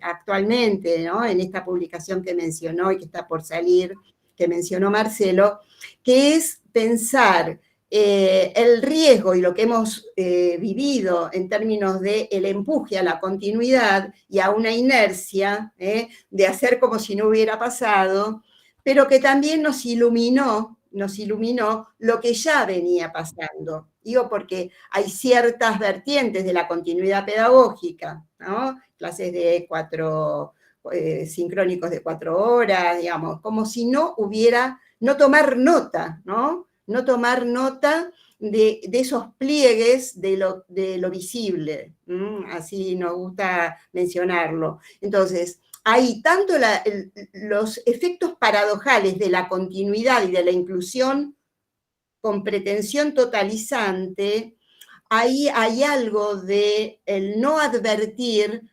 actualmente, ¿no? En esta publicación que mencionó y que está por salir, que mencionó Marcelo, que es pensar el riesgo y lo que hemos vivido en términos del empuje a la continuidad y a una inercia de hacer como si no hubiera pasado, pero que también nos iluminó lo que ya venía pasando. Digo, porque hay ciertas vertientes de la continuidad pedagógica, ¿no? Clases de sincrónicos de 4 horas, digamos, como si no hubiera, no tomar nota, ¿no? No tomar nota de esos pliegues de lo visible, así nos gusta mencionarlo. Entonces, hay tanto los efectos paradojales de la continuidad y de la inclusión con pretensión totalizante, ahí hay algo de el no advertir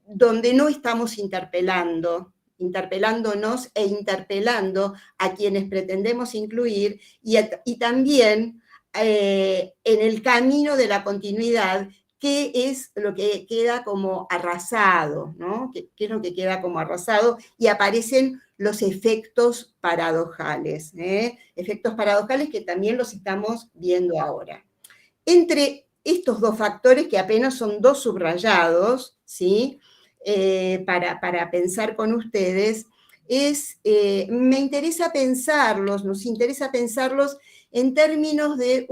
donde no estamos interpelándonos e interpelando a quienes pretendemos incluir y también en el camino de la continuidad, qué es lo que queda como arrasado, ¿no? ¿Qué es lo que queda como arrasado? Y aparecen los efectos paradojales, efectos paradojales que también los estamos viendo ahora. Entre estos dos factores, que apenas son 2 subrayados, ¿sí? Para pensar con ustedes, me interesa pensarlos, nos interesa pensarlos en términos de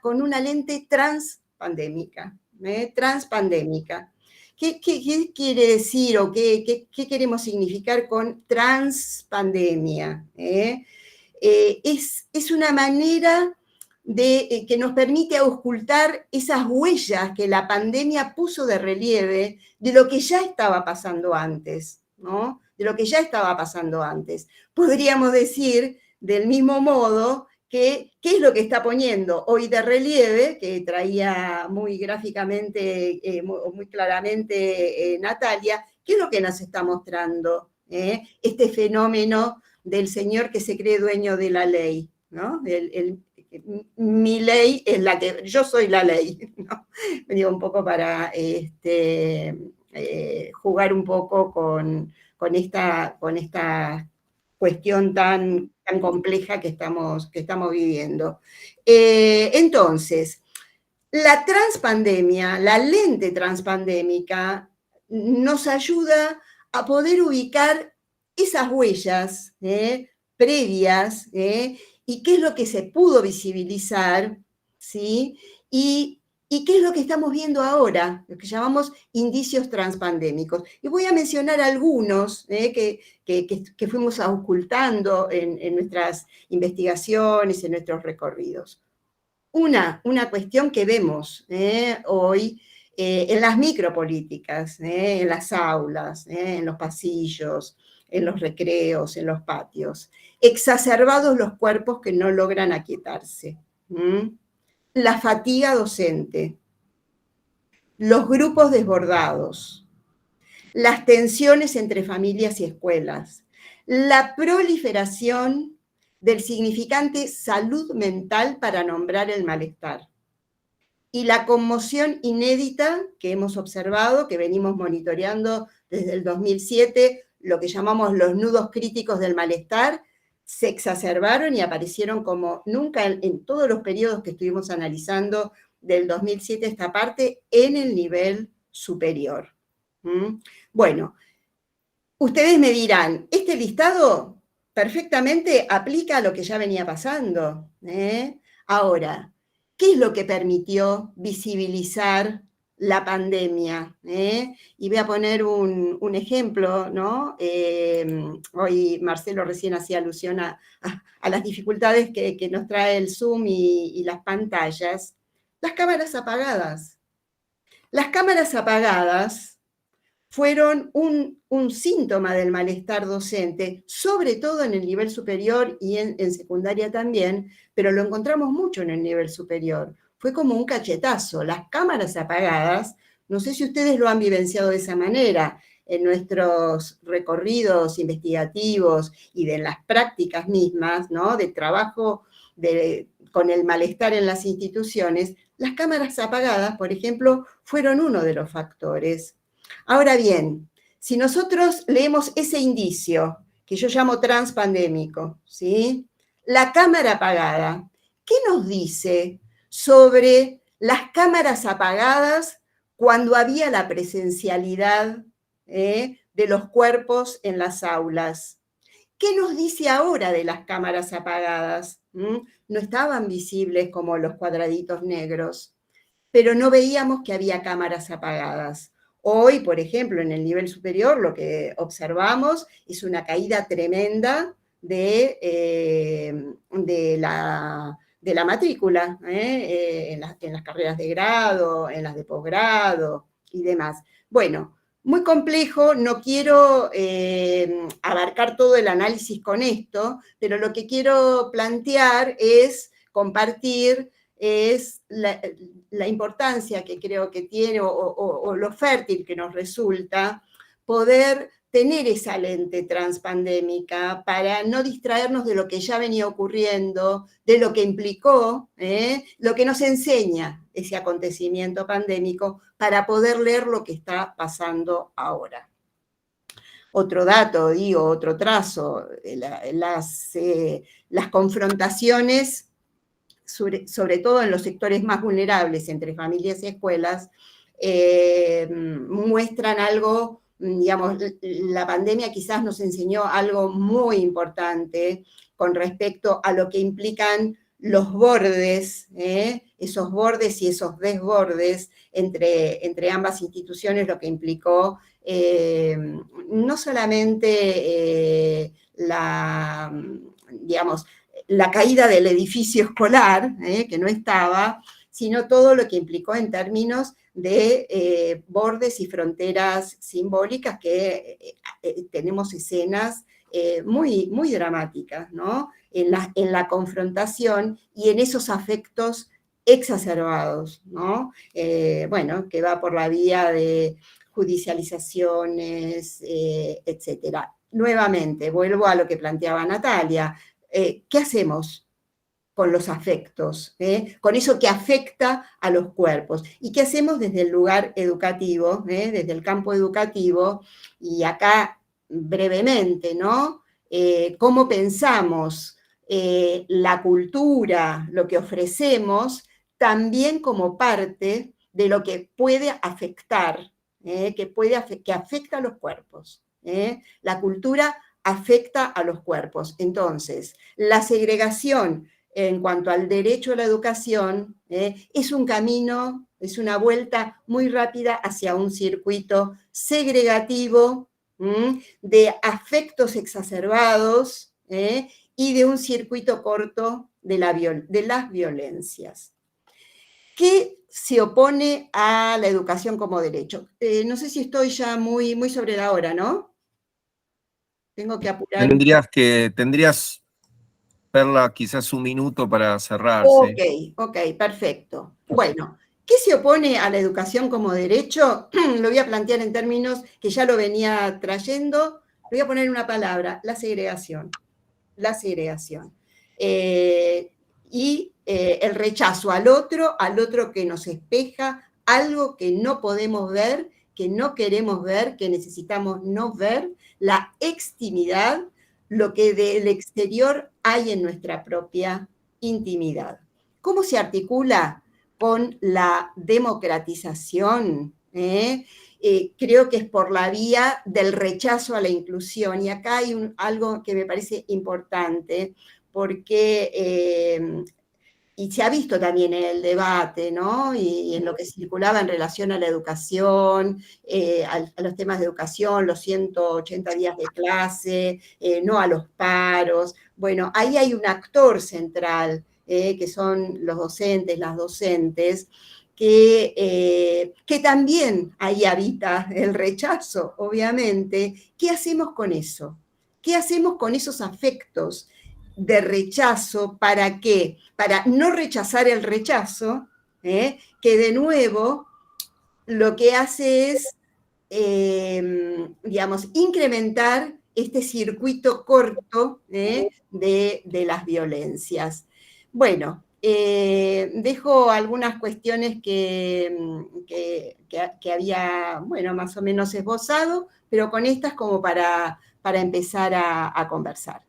con una lente transpandémica. Transpandémica. ¿Qué quiere decir o qué queremos significar con transpandemia? Es una manera que nos permite auscultar esas huellas que la pandemia puso de relieve de lo que ya estaba pasando antes, ¿no? De lo que ya estaba pasando antes. Podríamos decir, del mismo modo, que qué es lo que está poniendo hoy de relieve, que traía muy gráficamente, muy claramente Natalia, qué es lo que nos está mostrando este fenómeno del señor que se cree dueño de la ley, ¿no? Mi ley es la que, yo soy la ley, ¿no? Me digo un poco para jugar un poco con esta cuestión tan compleja que estamos viviendo. Entonces, la transpandemia, la lente transpandémica, nos ayuda a poder ubicar esas huellas previas, y qué es lo que se pudo visibilizar, ¿sí? Y qué es lo que estamos viendo ahora, lo que llamamos indicios transpandémicos. Y voy a mencionar algunos que fuimos ocultando en nuestras investigaciones, en nuestros recorridos. Una cuestión que vemos hoy en las micropolíticas, en las aulas, en los pasillos, en los recreos, en los patios. Exacerbados los cuerpos que no logran aquietarse. La fatiga docente. Los grupos desbordados. Las tensiones entre familias y escuelas. La proliferación del significante salud mental para nombrar el malestar. Y la conmoción inédita que hemos observado, que venimos monitoreando desde el 2007, lo que llamamos los nudos críticos del malestar, se exacerbaron y aparecieron como nunca en todos los periodos que estuvimos analizando del 2007 esta parte, en el nivel superior. Bueno, ustedes me dirán, este listado perfectamente aplica a lo que ya venía pasando. Ahora, ¿qué es lo que permitió visibilizar la pandemia? Y voy a poner un ejemplo, ¿no? Hoy Marcelo recién hacía alusión a las dificultades que nos trae el Zoom y las pantallas. Las cámaras apagadas. Las cámaras apagadas fueron un síntoma del malestar docente, sobre todo en el nivel superior y en secundaria también, pero lo encontramos mucho en el nivel superior. Fue como un cachetazo. Las cámaras apagadas, no sé si ustedes lo han vivenciado de esa manera, en nuestros recorridos investigativos y de las prácticas mismas, ¿no? De trabajo con el malestar en las instituciones, las cámaras apagadas, por ejemplo, fueron uno de los factores. Ahora bien, si nosotros leemos ese indicio, que yo llamo transpandémico, ¿sí? La cámara apagada, ¿qué nos dice sobre las cámaras apagadas cuando había la presencialidad de los cuerpos en las aulas? ¿Qué nos dice ahora de las cámaras apagadas? No estaban visibles como los cuadraditos negros, pero no veíamos que había cámaras apagadas. Hoy, por ejemplo, en el nivel superior, lo que observamos es una caída tremenda de la matrícula, en las carreras de grado, en las de posgrado y demás. Bueno, muy complejo, no quiero abarcar todo el análisis con esto, pero lo que quiero plantear es compartir la importancia que creo que tiene o lo fértil que nos resulta poder tener esa lente transpandémica para no distraernos de lo que ya venía ocurriendo, de lo que implicó, lo que nos enseña ese acontecimiento pandémico para poder leer lo que está pasando ahora. Otro dato, otro trazo, las confrontaciones, sobre todo en los sectores más vulnerables entre familias y escuelas, muestran algo, digamos, la pandemia quizás nos enseñó algo muy importante con respecto a lo que implican los bordes, esos bordes y esos desbordes entre ambas instituciones, lo que implicó no solamente la caída del edificio escolar, que no estaba, sino todo lo que implicó en términos de bordes y fronteras simbólicas, que tenemos escenas muy, muy dramáticas, ¿no? En la confrontación y en esos afectos exacerbados, ¿no? Bueno, que va por la vía de judicializaciones, etcétera. Nuevamente, vuelvo a lo que planteaba Natalia. ¿Qué hacemos con los afectos? Con eso que afecta a los cuerpos. ¿Y qué hacemos desde el lugar educativo, desde el campo educativo? Y acá, brevemente, ¿no? ¿Cómo pensamos la cultura, lo que ofrecemos, también como parte de lo que puede afectar, que afecta a los cuerpos? La cultura afecta a los cuerpos. Entonces, la segregación en cuanto al derecho a la educación es un camino, es una vuelta muy rápida hacia un circuito segregativo de afectos exacerbados y de un circuito corto de las violencias. ¿Qué se opone a la educación como derecho? No sé si estoy ya muy, muy sobre la hora, ¿no? Tengo que apurar. Tendrías, Perla, quizás un minuto para cerrarse. Ok, perfecto. Bueno, ¿qué se opone a la educación como derecho? Lo voy a plantear en términos que ya lo venía trayendo. Le voy a poner una palabra, la segregación. La segregación. Y el rechazo al otro que nos espeja algo que no podemos ver que no queremos ver, que necesitamos no ver, la extimidad, lo que del exterior hay en nuestra propia intimidad. ¿Cómo se articula con la democratización? Creo que es por la vía del rechazo a la inclusión. Y acá hay algo que me parece importante, porque y se ha visto también en el debate, ¿no? Y en lo que circulaba en relación a la educación, a los temas de educación, los 180 días de clase, no a los paros. Bueno, ahí hay un actor central, que son los docentes, las docentes, que también ahí habita el rechazo, obviamente. ¿Qué hacemos con eso? ¿Qué hacemos con esos afectos de rechazo? ¿Para qué? Para no rechazar el rechazo, que de nuevo lo que hace es, digamos, incrementar este circuito corto de las violencias. Bueno, dejo algunas cuestiones que había, bueno, más o menos esbozado, pero con estas como para empezar a conversar.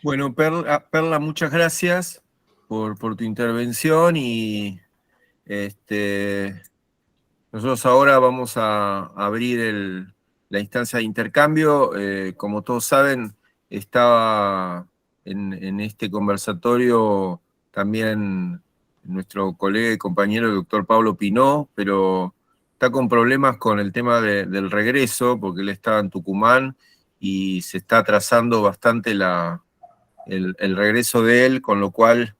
Bueno, Perla, muchas gracias por tu intervención y nosotros ahora vamos a abrir la instancia de intercambio. Como todos saben, estaba en este conversatorio también nuestro colega y compañero el doctor Pablo Pinó, pero está con problemas con el tema del regreso, porque él estaba en Tucumán y se está atrasando bastante el regreso de él, con lo cual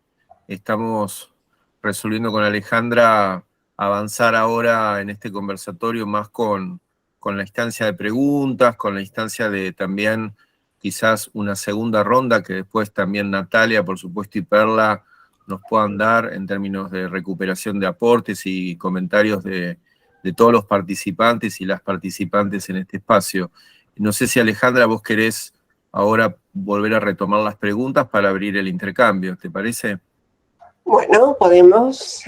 estamos resolviendo con Alejandra avanzar ahora en este conversatorio más con la instancia de preguntas, con la instancia de también quizás una segunda ronda que después también Natalia, por supuesto, y Perla nos puedan dar en términos de recuperación de aportes y comentarios de todos los participantes y las participantes en este espacio. No sé si Alejandra, vos querés ahora volver a retomar las preguntas para abrir el intercambio, ¿te parece? Bueno, podemos.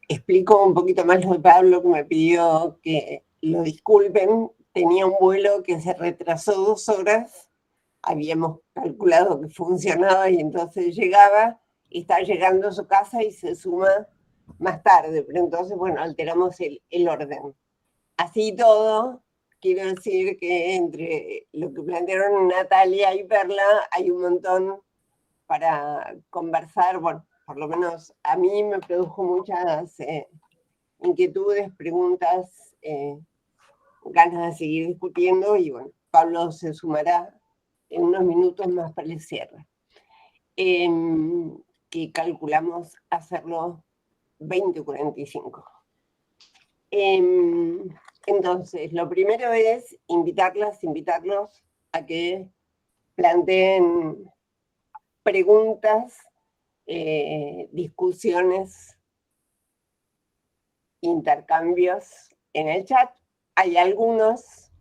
Explico un poquito más lo de Pablo, que me pidió que lo disculpen. Tenía un vuelo que se retrasó 2 horas. Habíamos calculado que funcionaba y entonces llegaba y está llegando a su casa y se suma más tarde. Pero entonces, bueno, alteramos el orden. Así todo, quiero decir que entre lo que plantearon Natalia y Perla hay un montón para conversar. Bueno, por lo menos a mí me produjo muchas inquietudes, preguntas, ganas de seguir discutiendo y bueno, Pablo se sumará en unos minutos más para el cierre. Que calculamos hacerlo 20:45. Entonces, lo primero es invitarlos a que planteen preguntas, discusiones, intercambios en el chat. Hay algunos.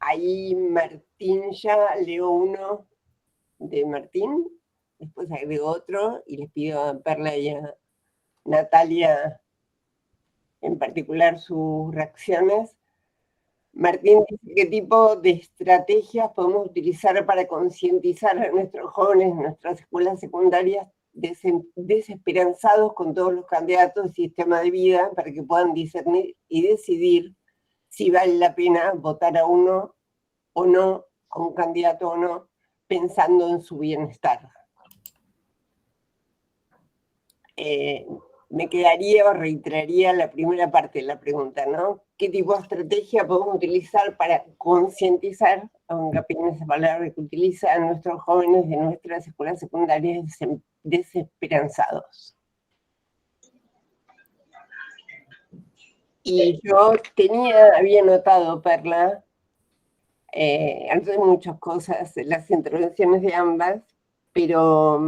Ahí Martín ya leo uno de Martín, después agrego otro y les pido a Perla y a Natalia en particular sus reacciones. Martín dice: ¿qué tipo de estrategias podemos utilizar para concientizar a nuestros jóvenes en nuestras escuelas secundarias desesperanzados con todos los candidatos del sistema de vida, para que puedan discernir y decidir si vale la pena votar a uno o no, a un candidato o no, pensando en su bienestar? Me quedaría o reiteraría la primera parte de la pregunta, ¿no? ¿Qué tipo de estrategia podemos utilizar para concientizar, aunque apenas esa palabra que utiliza, a nuestros jóvenes de nuestras escuelas secundarias desesperanzados? Y yo había notado, Perla, antes de muchas cosas, las intervenciones de ambas, pero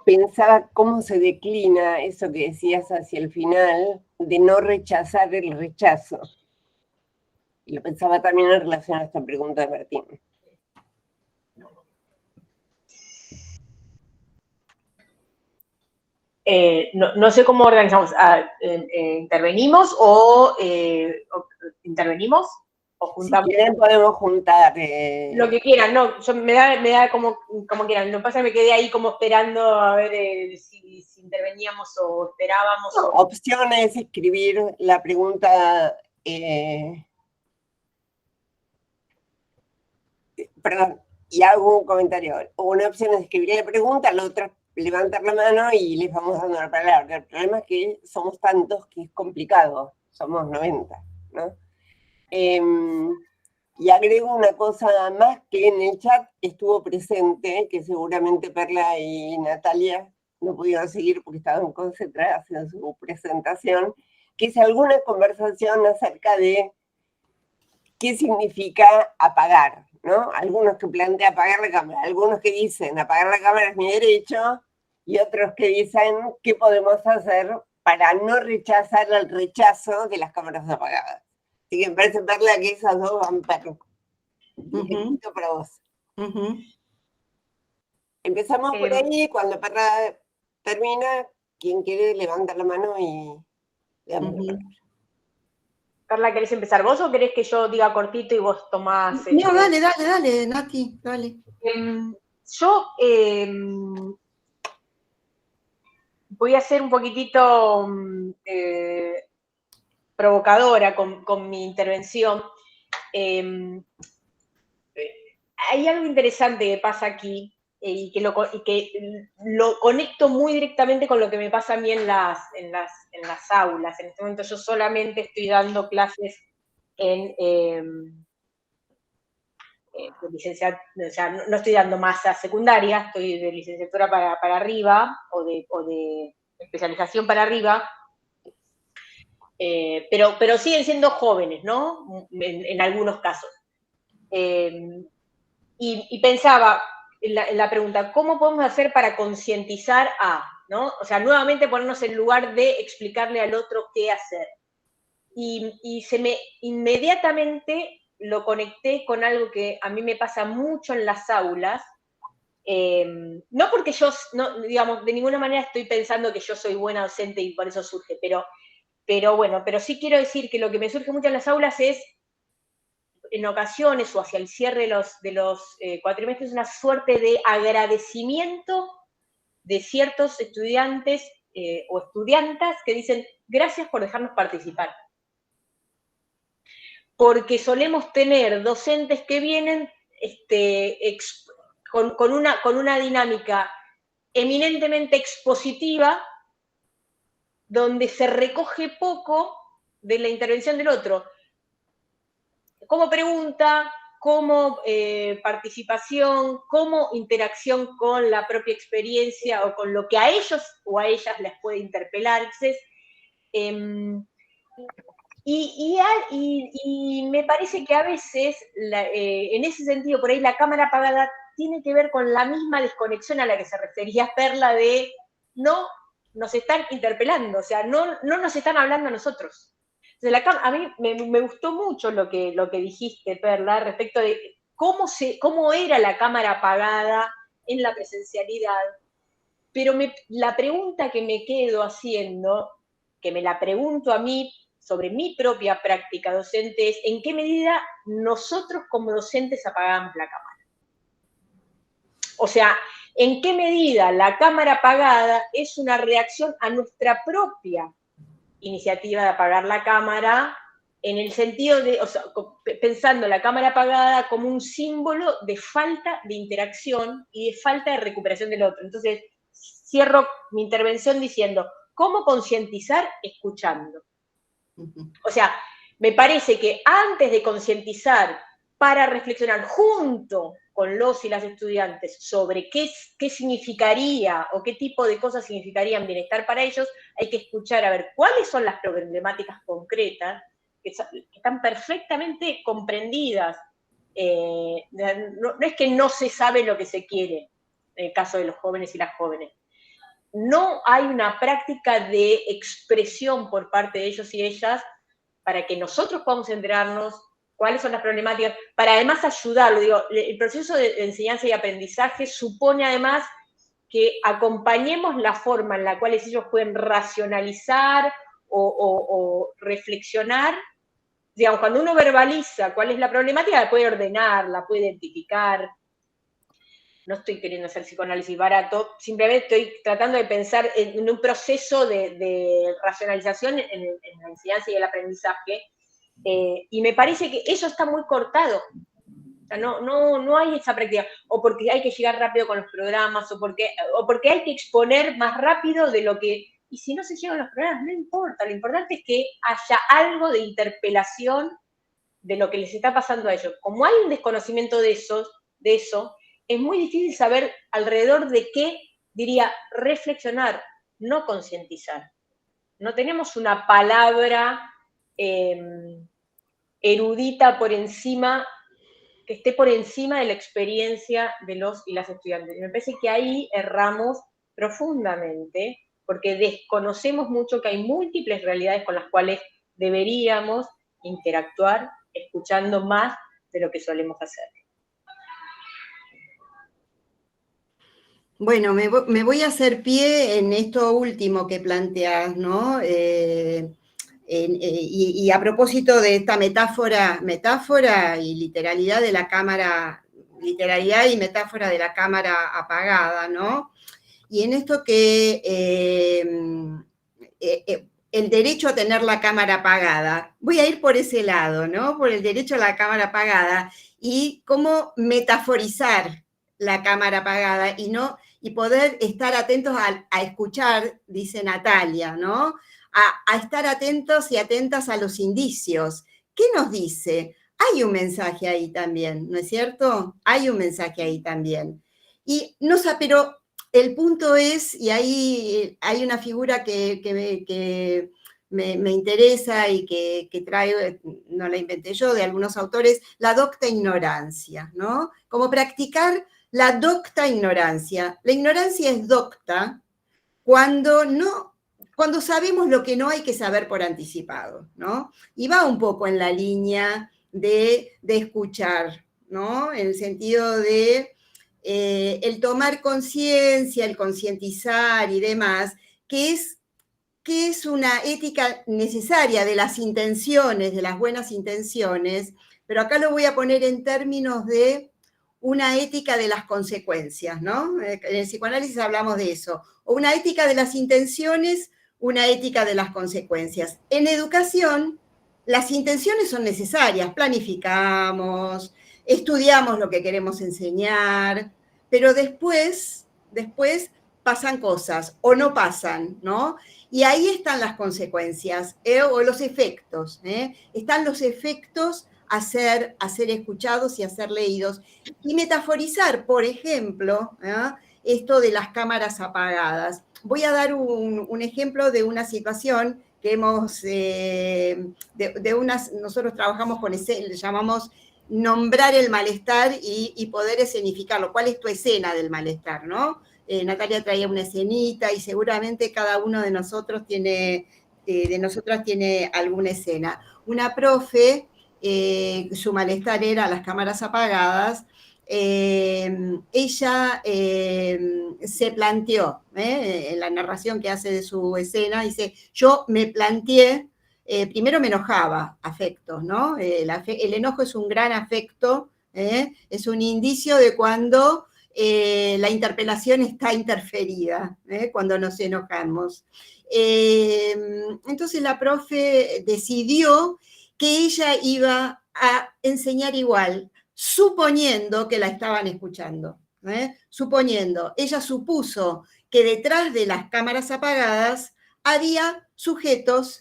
pensaba cómo se declina eso que decías hacia el final, de no rechazar el rechazo. Y lo pensaba también en relación a esta pregunta de Martín. no sé cómo organizamos. ¿Intervenimos o intervenimos o juntamos? Si quieren podemos juntar. Lo que quieran, no, me da como quieran. Lo que pasa es que me quedé ahí como esperando a ver si interveníamos o esperábamos. No, opción es escribir la pregunta, perdón, y hago un comentario. Una opción es escribir la pregunta, la otra levantar la mano y les vamos dando la palabra. El problema es que somos tantos que es complicado, somos 90, ¿no? Y agrego una cosa más que en el chat estuvo presente, que seguramente Perla y Natalia no pudieron seguir porque estaban concentradas en su presentación, que es alguna conversación acerca de qué significa apagar, ¿no? Algunos que plantean apagar la cámara, algunos que dicen apagar la cámara es mi derecho, y otros que dicen qué podemos hacer para no rechazar el rechazo de las cámaras apagadas. Así que me parece, Perla, que esas dos van directito para vos. Empezamos por ahí, cuando Perla termina, quien quiere levanta la mano y le damos la palabra. Carla, ¿querés empezar vos o querés que yo diga cortito y vos tomás? No, dale, Nati, dale. Yo voy a ser un poquitito provocadora con mi intervención. Hay algo interesante que pasa aquí y que lo conecto muy directamente con lo que me pasa a mí en las aulas. En este momento yo solamente estoy dando clases en licenciatura, o sea, no estoy dando masa secundaria, estoy de licenciatura para arriba o de especialización para arriba, pero siguen siendo jóvenes, ¿no? En algunos casos. Y pensaba en la pregunta, ¿cómo podemos hacer para concientizar ¿no? O sea, nuevamente ponernos en lugar de explicarle al otro qué hacer. Y inmediatamente lo conecté con algo que a mí me pasa mucho en las aulas, no porque yo, digamos, de ninguna manera estoy pensando que yo soy buena docente y por eso surge, pero bueno, pero sí quiero decir que lo que me surge mucho en las aulas es, en ocasiones o hacia el cierre de los cuatrimestres, una suerte de agradecimiento de ciertos estudiantes o estudiantas que dicen, gracias por dejarnos participar. Porque solemos tener docentes que vienen con una dinámica eminentemente expositiva, donde se recoge poco de la intervención del otro. Como pregunta, como participación, como interacción con la propia experiencia o con lo que a ellos o a ellas les puede interpelar. Entonces, y me parece que a veces, en ese sentido, por ahí la cámara apagada tiene que ver con la misma desconexión a la que se refería Perla de no nos están interpelando, o sea, no nos están hablando a nosotros. Entonces, a mí me gustó mucho lo que dijiste, Perla, respecto de cómo era la cámara apagada en la presencialidad, pero la pregunta que me quedo haciendo, que me la pregunto a mí sobre mi propia práctica docente, es en qué medida nosotros como docentes apagamos la cámara. O sea, en qué medida la cámara apagada es una reacción a nuestra propia iniciativa de apagar la cámara, en el sentido de, o sea, pensando la cámara apagada como un símbolo de falta de interacción y de falta de recuperación del otro. Entonces, cierro mi intervención diciendo, ¿cómo concientizar? Escuchando. O sea, me parece que antes de concientizar, para reflexionar junto con los y las estudiantes sobre qué significaría o qué tipo de cosas significarían bienestar para ellos, hay que escuchar a ver cuáles son las problemáticas concretas que están perfectamente comprendidas. No es que no se sabe lo que se quiere en el caso de los jóvenes y las jóvenes. No hay una práctica de expresión por parte de ellos y ellas para que nosotros podamos enterarnos cuáles son las problemáticas, para además ayudarlo. Digo, el proceso de enseñanza y aprendizaje supone además que acompañemos la forma en la cual ellos pueden racionalizar o reflexionar. Digamos, cuando uno verbaliza cuál es la problemática, la puede ordenar, la puede identificar. No estoy queriendo hacer psicoanálisis barato, simplemente estoy tratando de pensar en un proceso de racionalización en la enseñanza y el aprendizaje, y me parece que eso está muy cortado. O sea, no hay esa práctica, o porque hay que llegar rápido con los programas, o porque hay que exponer más rápido de lo que... Y si no se llegan los programas, no importa, lo importante es que haya algo de interpelación de lo que les está pasando a ellos. Como hay un desconocimiento de eso, es muy difícil saber alrededor de qué, diría, reflexionar, no concientizar. No tenemos una palabra erudita por encima, que esté por encima de la experiencia de los y las estudiantes. Y me parece que ahí erramos profundamente, porque desconocemos mucho que hay múltiples realidades con las cuales deberíamos interactuar, escuchando más de lo que solemos hacer. Bueno, me voy a hacer pie en esto último que planteas, ¿no? Y a propósito de esta metáfora y literalidad de la cámara, literalidad y metáfora de la cámara apagada, ¿no? Y en esto que el derecho a tener la cámara apagada, voy a ir por ese lado, ¿no? Por el derecho a la cámara apagada y cómo metaforizar la cámara apagada y poder estar atentos a escuchar, dice Natalia, ¿no? A estar atentos y atentas a los indicios. ¿Qué nos dice? Hay un mensaje ahí también, ¿no es cierto? Hay un mensaje ahí también. Y no sé, pero el punto es, y ahí hay una figura que me interesa y que traigo, no la inventé yo, de algunos autores, la docta ignorancia, ¿no? Como practicar la docta ignorancia. La ignorancia es docta cuando sabemos lo que no hay que saber por anticipado, ¿no? Y va un poco en la línea de escuchar, ¿no? En el sentido de el tomar conciencia, el concientizar y demás, que es una ética necesaria de las intenciones, de las buenas intenciones, pero acá lo voy a poner en términos de una ética de las consecuencias, ¿no? En el psicoanálisis hablamos de eso. O una ética de las intenciones, una ética de las consecuencias. En educación, las intenciones son necesarias. Planificamos, estudiamos lo que queremos enseñar, pero después pasan cosas o no pasan, ¿no? Y ahí están las consecuencias, o los efectos. Están los efectos a ser escuchados y a ser leídos. Y metaforizar, por ejemplo, esto de las cámaras apagadas. Voy a dar un ejemplo de una situación que hemos, nosotros trabajamos con le llamamos nombrar el malestar y poder escenificarlo. ¿Cuál es tu escena del malestar, no? Natalia traía una escenita y seguramente cada uno de nosotros de nosotras tiene alguna escena. Una profe, su malestar era las cámaras apagadas. Ella se planteó, en la narración que hace de su escena, dice, yo me planteé, primero me enojaba, afectos, ¿no? El enojo es un gran afecto, es un indicio de cuando la interpelación está interferida, cuando nos enojamos. Entonces la profe decidió que ella iba a enseñar igual, suponiendo que la estaban escuchando. Suponiendo, ella supuso que detrás de las cámaras apagadas había sujetos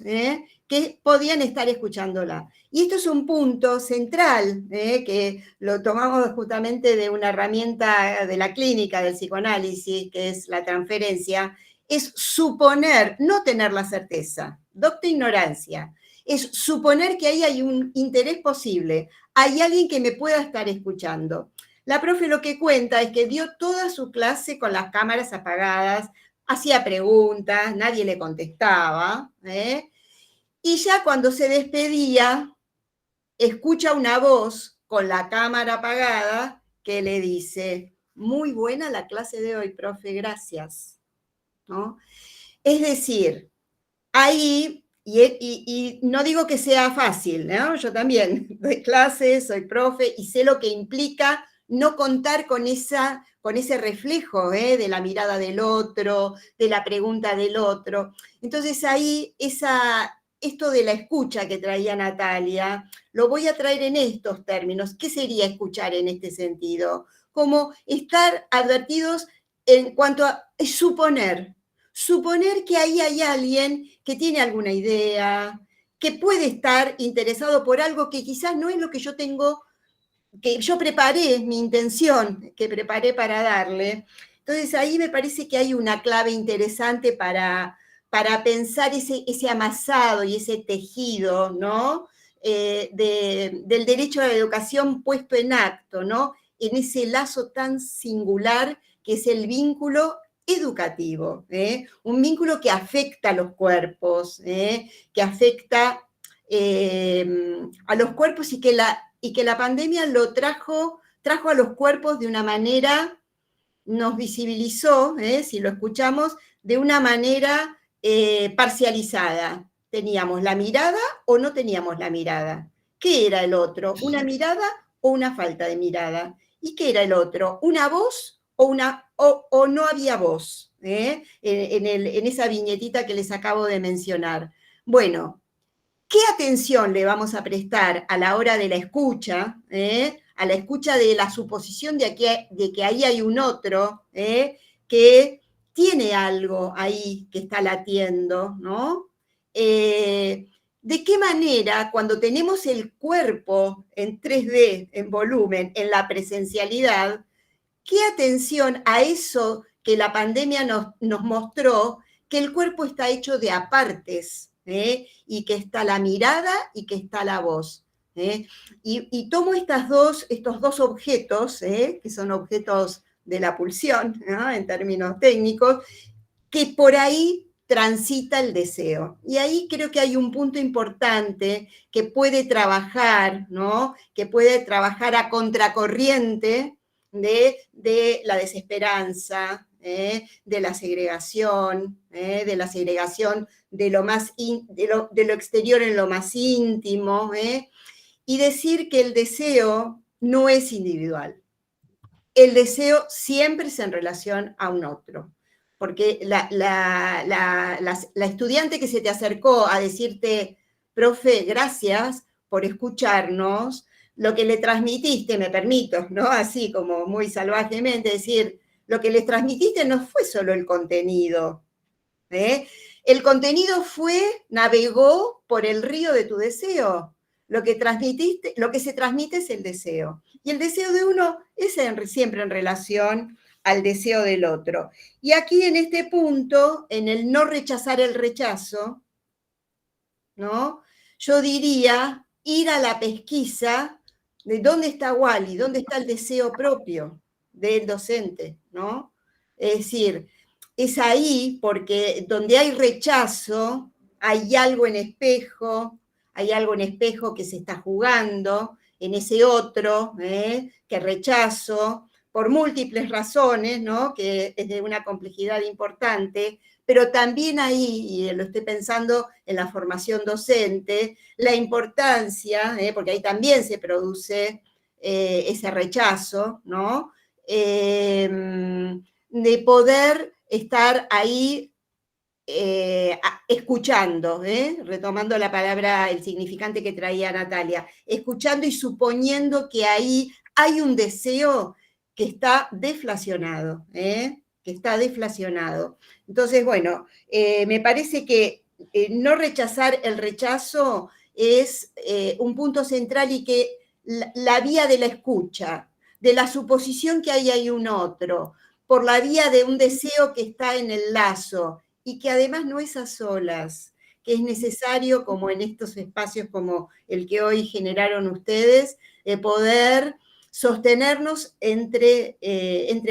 que podían estar escuchándola. Y esto es un punto central, que lo tomamos justamente de una herramienta de la clínica del psicoanálisis, que es la transferencia, es suponer, no tener la certeza, docta ignorancia, es suponer que ahí hay un interés posible, hay alguien que me pueda estar escuchando. La profe lo que cuenta es que dio toda su clase con las cámaras apagadas, hacía preguntas, nadie le contestaba, y ya cuando se despedía, escucha una voz con la cámara apagada que le dice, muy buena la clase de hoy, profe, gracias, ¿no? Es decir, ahí, y no digo que sea fácil, ¿no? Yo también doy clases, soy profe, y sé lo que implica no contar con ese reflejo de la mirada del otro, de la pregunta del otro. Entonces ahí, esto de la escucha que traía Natalia, lo voy a traer en estos términos. ¿Qué sería escuchar en este sentido? Como estar advertidos en cuanto a suponer que ahí hay alguien que tiene alguna idea, que puede estar interesado por algo que quizás no es lo que yo tengo, que yo preparé, mi intención, que preparé para darle. Entonces ahí me parece que hay una clave interesante para pensar ese amasado y ese tejido, ¿no? Del derecho a la educación puesto en acto, ¿no? En ese lazo tan singular que es el vínculo educativo, un vínculo que afecta a los cuerpos, que afecta a los cuerpos y que la pandemia lo trajo a los cuerpos de una manera, nos visibilizó, si lo escuchamos, de una manera parcializada. ¿Teníamos la mirada o no teníamos la mirada? ¿Qué era el otro? ¿Una mirada o una falta de mirada? ¿Y qué era el otro? ¿Una voz o no había voz? En esa viñetita que les acabo de mencionar. Bueno, ¿qué atención le vamos a prestar a la hora de la escucha? A la escucha de la suposición de que ahí hay un otro que tiene algo ahí que está latiendo, ¿no? ¿De qué manera, cuando tenemos el cuerpo en 3D, en volumen, en la presencialidad, qué atención a eso que la pandemia nos mostró, que el cuerpo está hecho de apartes, y que está la mirada y que está la voz? Y tomo estos dos objetos, que son objetos de la pulsión, ¿no? En términos técnicos, que por ahí transita el deseo. Y ahí creo que hay un punto importante que puede trabajar, ¿no? Que puede trabajar a contracorriente de la desesperanza, de la segregación, de lo exterior en lo más íntimo, y decir que el deseo no es individual. El deseo siempre es en relación a un otro. Porque la estudiante que se te acercó a decirte, profe, gracias por escucharnos, lo que le transmitiste, me permito, ¿no? Así como muy salvajemente decir, lo que les transmitiste no fue solo el contenido, el contenido navegó por el río de tu deseo. Lo que se transmite es el deseo. Y el deseo de uno es siempre en relación al deseo del otro. Y aquí en este punto, en el no rechazar el rechazo, ¿no? Yo diría ir a la pesquisa de dónde está Wally, dónde está el deseo propio del docente, ¿no? Es decir, es ahí porque donde hay rechazo, hay algo en espejo que se está jugando en ese otro, que rechazo, por múltiples razones, ¿no? Que es de una complejidad importante, pero también ahí, y lo estoy pensando en la formación docente, la importancia, porque ahí también se produce ese rechazo, ¿no? De poder estar ahí escuchando, retomando la palabra, el significante que traía Natalia, escuchando y suponiendo que ahí hay un deseo que está deflacionado, Entonces, bueno, me parece que no rechazar el rechazo es un punto central y que la vía de la escucha, de la suposición que ahí hay un otro, por la vía de un deseo que está en el lazo y que además no es a solas, que es necesario, como en estos espacios como el que hoy generaron ustedes, poder sostenernos entre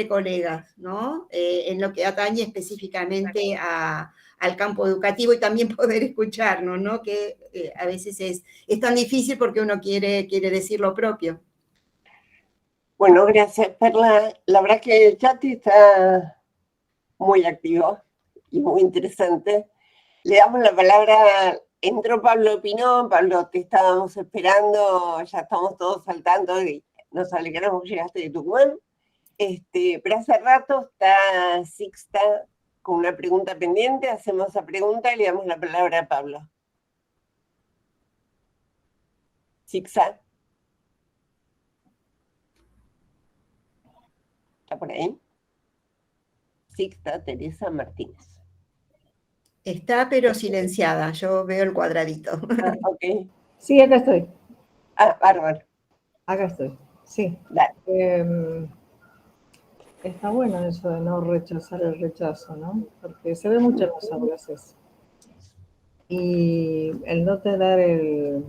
colegas, ¿no? En lo que atañe específicamente al campo educativo y también poder escucharnos, ¿no? Que a veces es tan difícil porque uno quiere decir lo propio. Bueno, gracias, Perla. La verdad que el chat está muy activo y muy interesante. Le damos la palabra, entró Pablo Pinó. Pablo, te estábamos esperando, ya estamos todos saltando y nos alegramos que llegaste de Tucumán. Pero hace rato está Sixta con una pregunta pendiente, hacemos esa pregunta y le damos la palabra a Pablo. Sixta. ¿Está por ahí? Sixta Teresa Martínez. Está, pero silenciada. Yo veo el cuadradito. Ah, ok. Sí, acá estoy. Ah, bárbaro. Acá estoy. Sí. Dale. Está bueno eso de no rechazar el rechazo, ¿no? Porque se ve mucho en las aulas eso. Y el no tener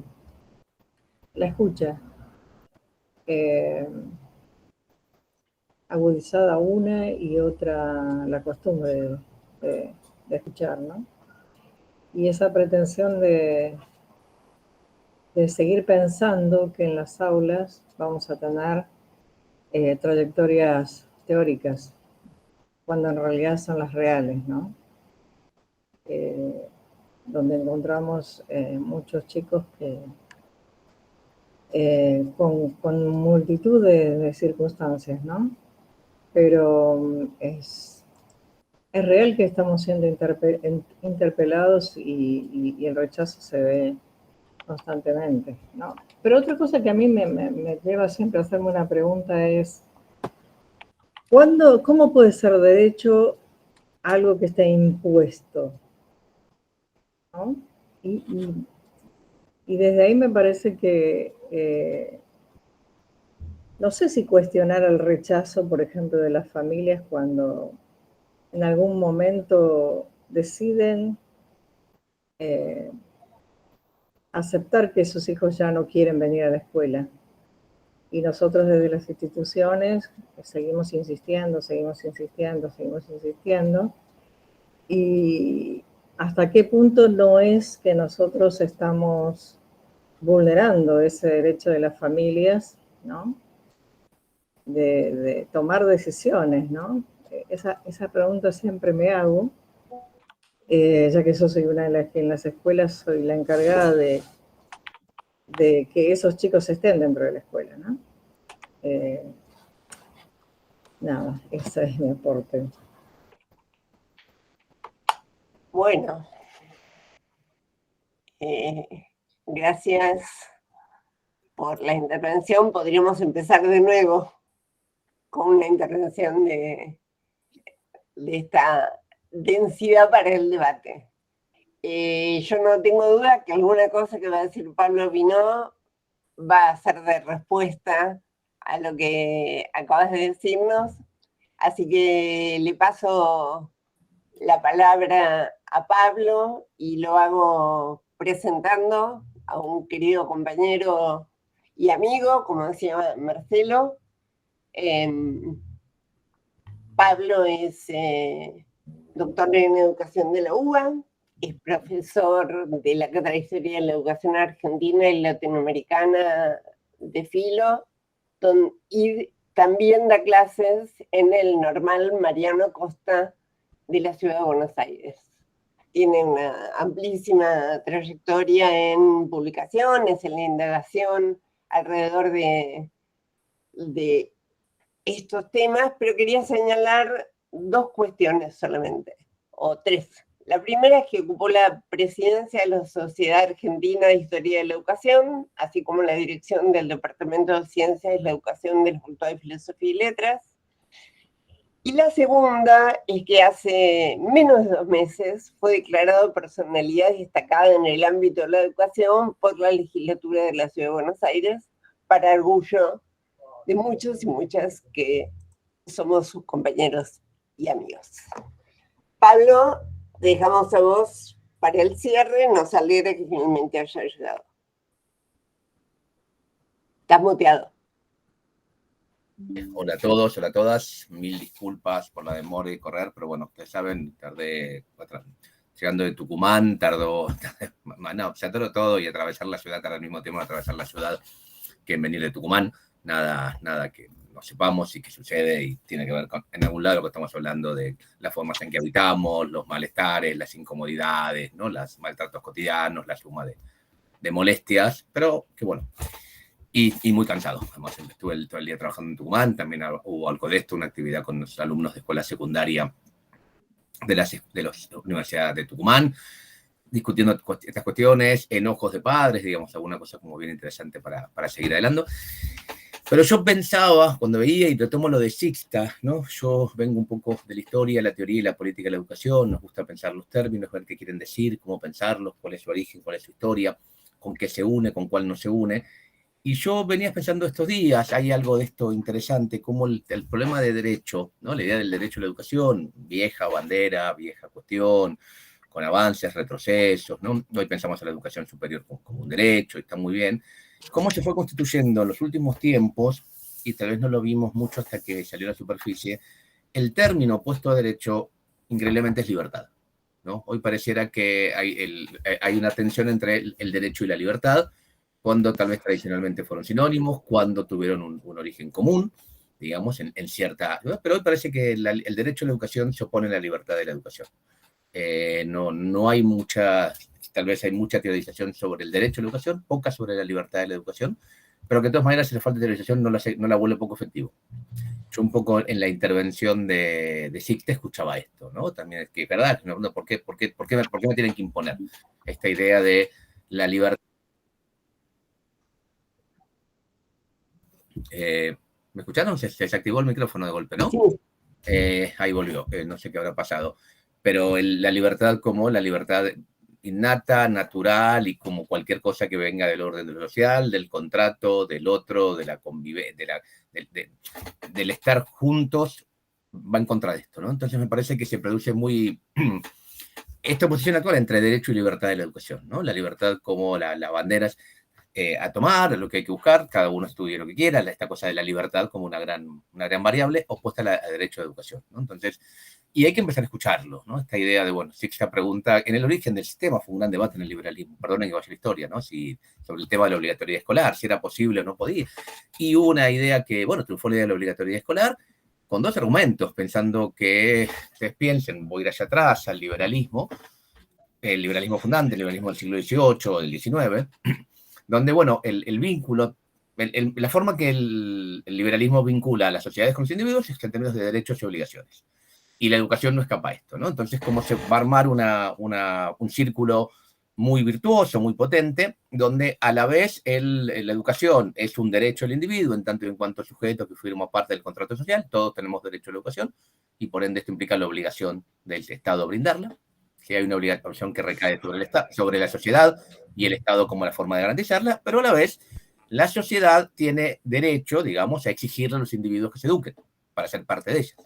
la escucha agudizada una y otra la costumbre de escuchar, ¿no? Y esa pretensión de seguir pensando que en las aulas vamos a tener trayectorias teóricas, cuando en realidad son las reales, ¿no? Donde encontramos muchos chicos que con multitud de circunstancias, ¿no? Pero es real que estamos siendo interpelados y el rechazo se ve constantemente, ¿no? Pero otra cosa que a mí me lleva siempre a hacerme una pregunta es, ¿cómo puede ser derecho algo que está impuesto? ¿No? Y desde ahí me parece que no sé si cuestionar el rechazo, por ejemplo, de las familias cuando en algún momento deciden aceptar que sus hijos ya no quieren venir a la escuela. Y nosotros desde las instituciones seguimos insistiendo. Y hasta qué punto no es que nosotros estamos vulnerando ese derecho de las familias, ¿no? De tomar decisiones, ¿no? Esa pregunta siempre me hago, ya que yo soy una de las que en las escuelas soy la encargada de que esos chicos estén dentro de la escuela, ¿no? Nada, ese es mi aporte. Bueno, gracias por la intervención. Podríamos empezar de nuevo con una intervención de esta densidad para el debate. Yo no tengo duda que alguna cosa que va a decir Pablo Pinó va a ser de respuesta a lo que acabas de decirnos, así que le paso la palabra a Pablo y lo hago presentando a un querido compañero y amigo, como decía Marcelo. Pablo es doctor en educación de la UBA, es profesor de la Cátedra de Historia de la Educación Argentina y Latinoamericana de Filo, y también da clases en el Normal Mariano Costa de la Ciudad de Buenos Aires. Tiene una amplísima trayectoria en publicaciones, en la indagación alrededor de estos temas, pero quería señalar dos cuestiones solamente, o tres. La primera es que ocupó la presidencia de la Sociedad Argentina de Historia de la Educación, así como la dirección del Departamento de Ciencias de la Educación de la Facultad de Filosofía y Letras. Y la segunda es que hace menos de 2 meses fue declarado personalidad destacada en el ámbito de la educación por la legislatura de la Ciudad de Buenos Aires, para orgullo de muchos y muchas que somos sus compañeros y amigos. Pablo, dejamos a vos para el cierre. Nos alegra que finalmente haya llegado. Estás muteado. Hola a todos, hola a todas. Mil disculpas por la demora y correr, pero bueno, ustedes saben, tardé llegando de Tucumán, tardó todo y atravesar la ciudad, tardó al mismo tiempo en atravesar la ciudad que en venir de Tucumán. Nada que no sepamos y qué sucede, y tiene que ver con, en algún lado, lo que estamos hablando de las formas en que habitamos, los malestares, las incomodidades, ¿no? Los maltratos cotidianos, la suma de molestias, pero que bueno, y muy cansado. Además, estuve todo el día trabajando en Tucumán, también hubo algo de esto, una actividad con los alumnos de escuela secundaria de la Universidad de Tucumán, discutiendo estas cuestiones, enojos de padres, digamos, alguna cosa como bien interesante para seguir adelante. Pero yo pensaba, cuando veía, y retomo lo de Sixta, ¿no? Yo vengo un poco de la historia, la teoría y la política de la educación, nos gusta pensar los términos, ver qué quieren decir, cómo pensarlos, cuál es su origen, cuál es su historia, con qué se une, con cuál no se une. Y yo venía pensando estos días, hay algo de esto interesante, como el problema de derecho, ¿no? La idea del derecho a la educación, vieja bandera, vieja cuestión, con avances, retrocesos, ¿no? Hoy pensamos en la educación superior como un derecho, y está muy bien. Cómo se fue constituyendo en los últimos tiempos, y tal vez no lo vimos mucho hasta que salió a la superficie, el término opuesto a derecho increíblemente es libertad, ¿no? Hoy pareciera que hay una tensión entre el derecho y la libertad, cuando tal vez tradicionalmente fueron sinónimos, cuando tuvieron un origen común, digamos, en cierta... Pero hoy parece que el derecho a la educación se opone a la libertad de la educación. No hay mucha, tal vez hay mucha teorización sobre el derecho a la educación, poca sobre la libertad de la educación, pero que de todas maneras, si le falta teorización, no la vuelve poco efectivo. Yo un poco en la intervención de Sixta escuchaba esto, ¿no? También es que, ¿verdad? ¿Por qué me tienen que imponer esta idea de la libertad? ¿Me escucharon? Se desactivó el micrófono de golpe, ¿no? Sí. Ahí volvió, no sé qué habrá pasado. Pero la libertad como la libertad innata, natural, y como cualquier cosa que venga del orden de lo social, del contrato, del otro, de la convivencia, del estar juntos, va en contra de esto, ¿no? Entonces me parece que se produce muy esta oposición actual entre derecho y libertad de la educación, ¿no? La libertad como la bandera a tomar, lo que hay que buscar, cada uno estudie lo que quiera, esta cosa de la libertad como una gran variable opuesta al derecho a la educación, ¿no? Entonces, y hay que empezar a escucharlo, ¿no? Esta idea de, bueno, Sixta pregunta, en el origen del sistema fue un gran debate en el liberalismo, perdonen que vaya la historia, ¿no? Sobre el tema de la obligatoriedad escolar, si era posible o no podía. Y hubo una idea que, bueno, triunfó la idea de la obligatoriedad escolar, con dos argumentos, pensando que, ustedes piensen, voy a ir allá atrás, al liberalismo, el liberalismo fundante, el liberalismo del siglo XVIII o del XIX, donde, bueno, el vínculo, la forma que el liberalismo vincula a las sociedades con los individuos es en términos de derechos y obligaciones. Y la educación no escapa a esto, ¿no? Entonces, ¿cómo se va a armar un círculo muy virtuoso, muy potente, donde a la vez la educación es un derecho del individuo, en tanto y en cuanto sujeto que forma parte del contrato social, todos tenemos derecho a la educación, y por ende esto implica la obligación del Estado a brindarla, que hay una obligación que recae sobre la sociedad y el Estado como la forma de garantizarla, pero a la vez la sociedad tiene derecho, digamos, a exigirle a los individuos que se eduquen para ser parte de ellas,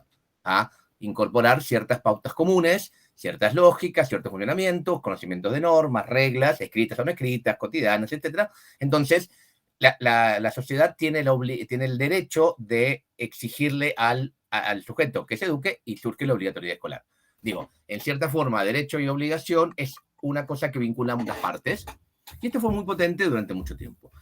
a incorporar ciertas pautas comunes, ciertas lógicas, ciertos funcionamientos, conocimientos de normas, reglas, escritas o no escritas, cotidianas, etc. Entonces, la sociedad tiene el derecho de exigirle al sujeto que se eduque, y surge la obligatoriedad escolar. Digo, en cierta forma, derecho y obligación es una cosa que vincula ambas partes, y esto fue muy potente durante mucho tiempo.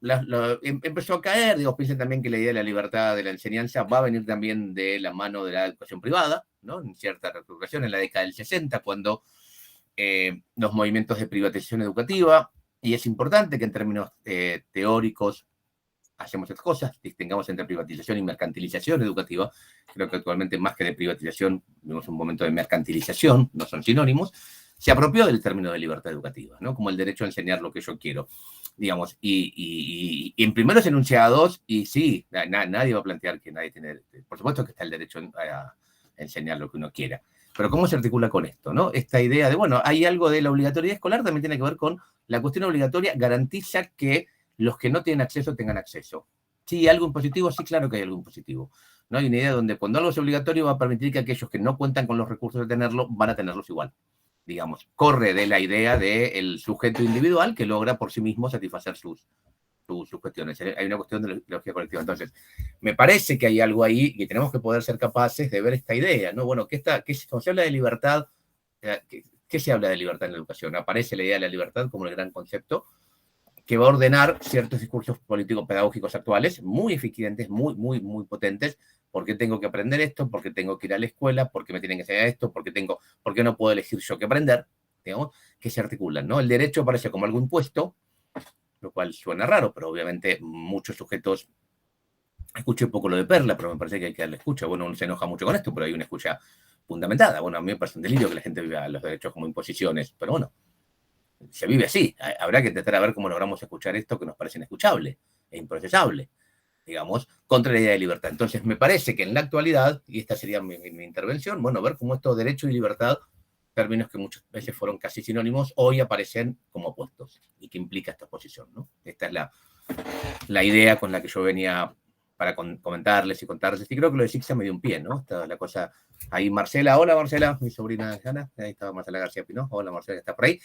Empezó a caer, digo, piensen también que la idea de la libertad de la enseñanza va a venir también de la mano de la educación privada, ¿no? En cierta reestructuración en la década del 60, cuando los movimientos de privatización educativa, y es importante que en términos teóricos hacemos estas cosas, distingamos entre privatización y mercantilización educativa. Creo que actualmente, más que de privatización, vemos un momento de mercantilización, no son sinónimos. Se apropió del término de libertad educativa, ¿no? Como el derecho a enseñar lo que yo quiero, digamos, y en primeros enunciados, y sí, nadie va a plantear que nadie tiene, por supuesto que está el derecho a enseñar lo que uno quiera, pero ¿cómo se articula con esto, no? Esta idea de, bueno, hay algo de la obligatoriedad escolar, también tiene que ver con la cuestión obligatoria, garantiza que los que no tienen acceso tengan acceso. ¿Sí, algo impositivo? Sí, claro que hay algo impositivo. No hay una idea donde cuando algo es obligatorio va a permitir que aquellos que no cuentan con los recursos de tenerlo van a tenerlos igual. Digamos, corre de la idea del sujeto individual que logra por sí mismo satisfacer sus cuestiones. Hay una cuestión de lógica colectiva. Entonces, me parece que hay algo ahí que tenemos que poder ser capaces de ver esta idea, ¿no? Bueno, cuando se habla de libertad, ¿qué se habla de libertad en la educación? Aparece la idea de la libertad como el gran concepto, que va a ordenar ciertos discursos político-pedagógicos actuales, muy eficientes, muy potentes. ¿Por qué tengo que aprender esto? ¿Por qué tengo que ir a la escuela? ¿Por qué me tienen que enseñar esto? ¿Por qué no puedo elegir yo qué aprender? Digamos, que se articulan, ¿no? El derecho parece como algo impuesto, lo cual suena raro, pero obviamente muchos sujetos... Escuché un poco lo de Perla, pero me parece que hay que darle escucha. Bueno, uno se enoja mucho con esto, pero hay una escucha fundamentada. Bueno, a mí me parece un delirio que la gente viva los derechos como imposiciones, pero bueno, se vive así. Habrá que intentar a ver cómo logramos escuchar esto que nos parece inescuchable e improcesable, digamos, contra la idea de libertad. Entonces, me parece que en la actualidad, y esta sería mi intervención, bueno, ver cómo estos derecho y libertad, términos que muchas veces fueron casi sinónimos, hoy aparecen como opuestos. ¿Y qué implica esta oposición, ¿no? Esta es la idea con la que yo venía para comentarles y contarles. Y creo que lo de Sixta me dio un pie, ¿no? Esta la cosa. Ahí Marcela, hola Marcela, mi sobrina Ana, ahí estaba Marcela García Pinó, hola Marcela, que está por ahí.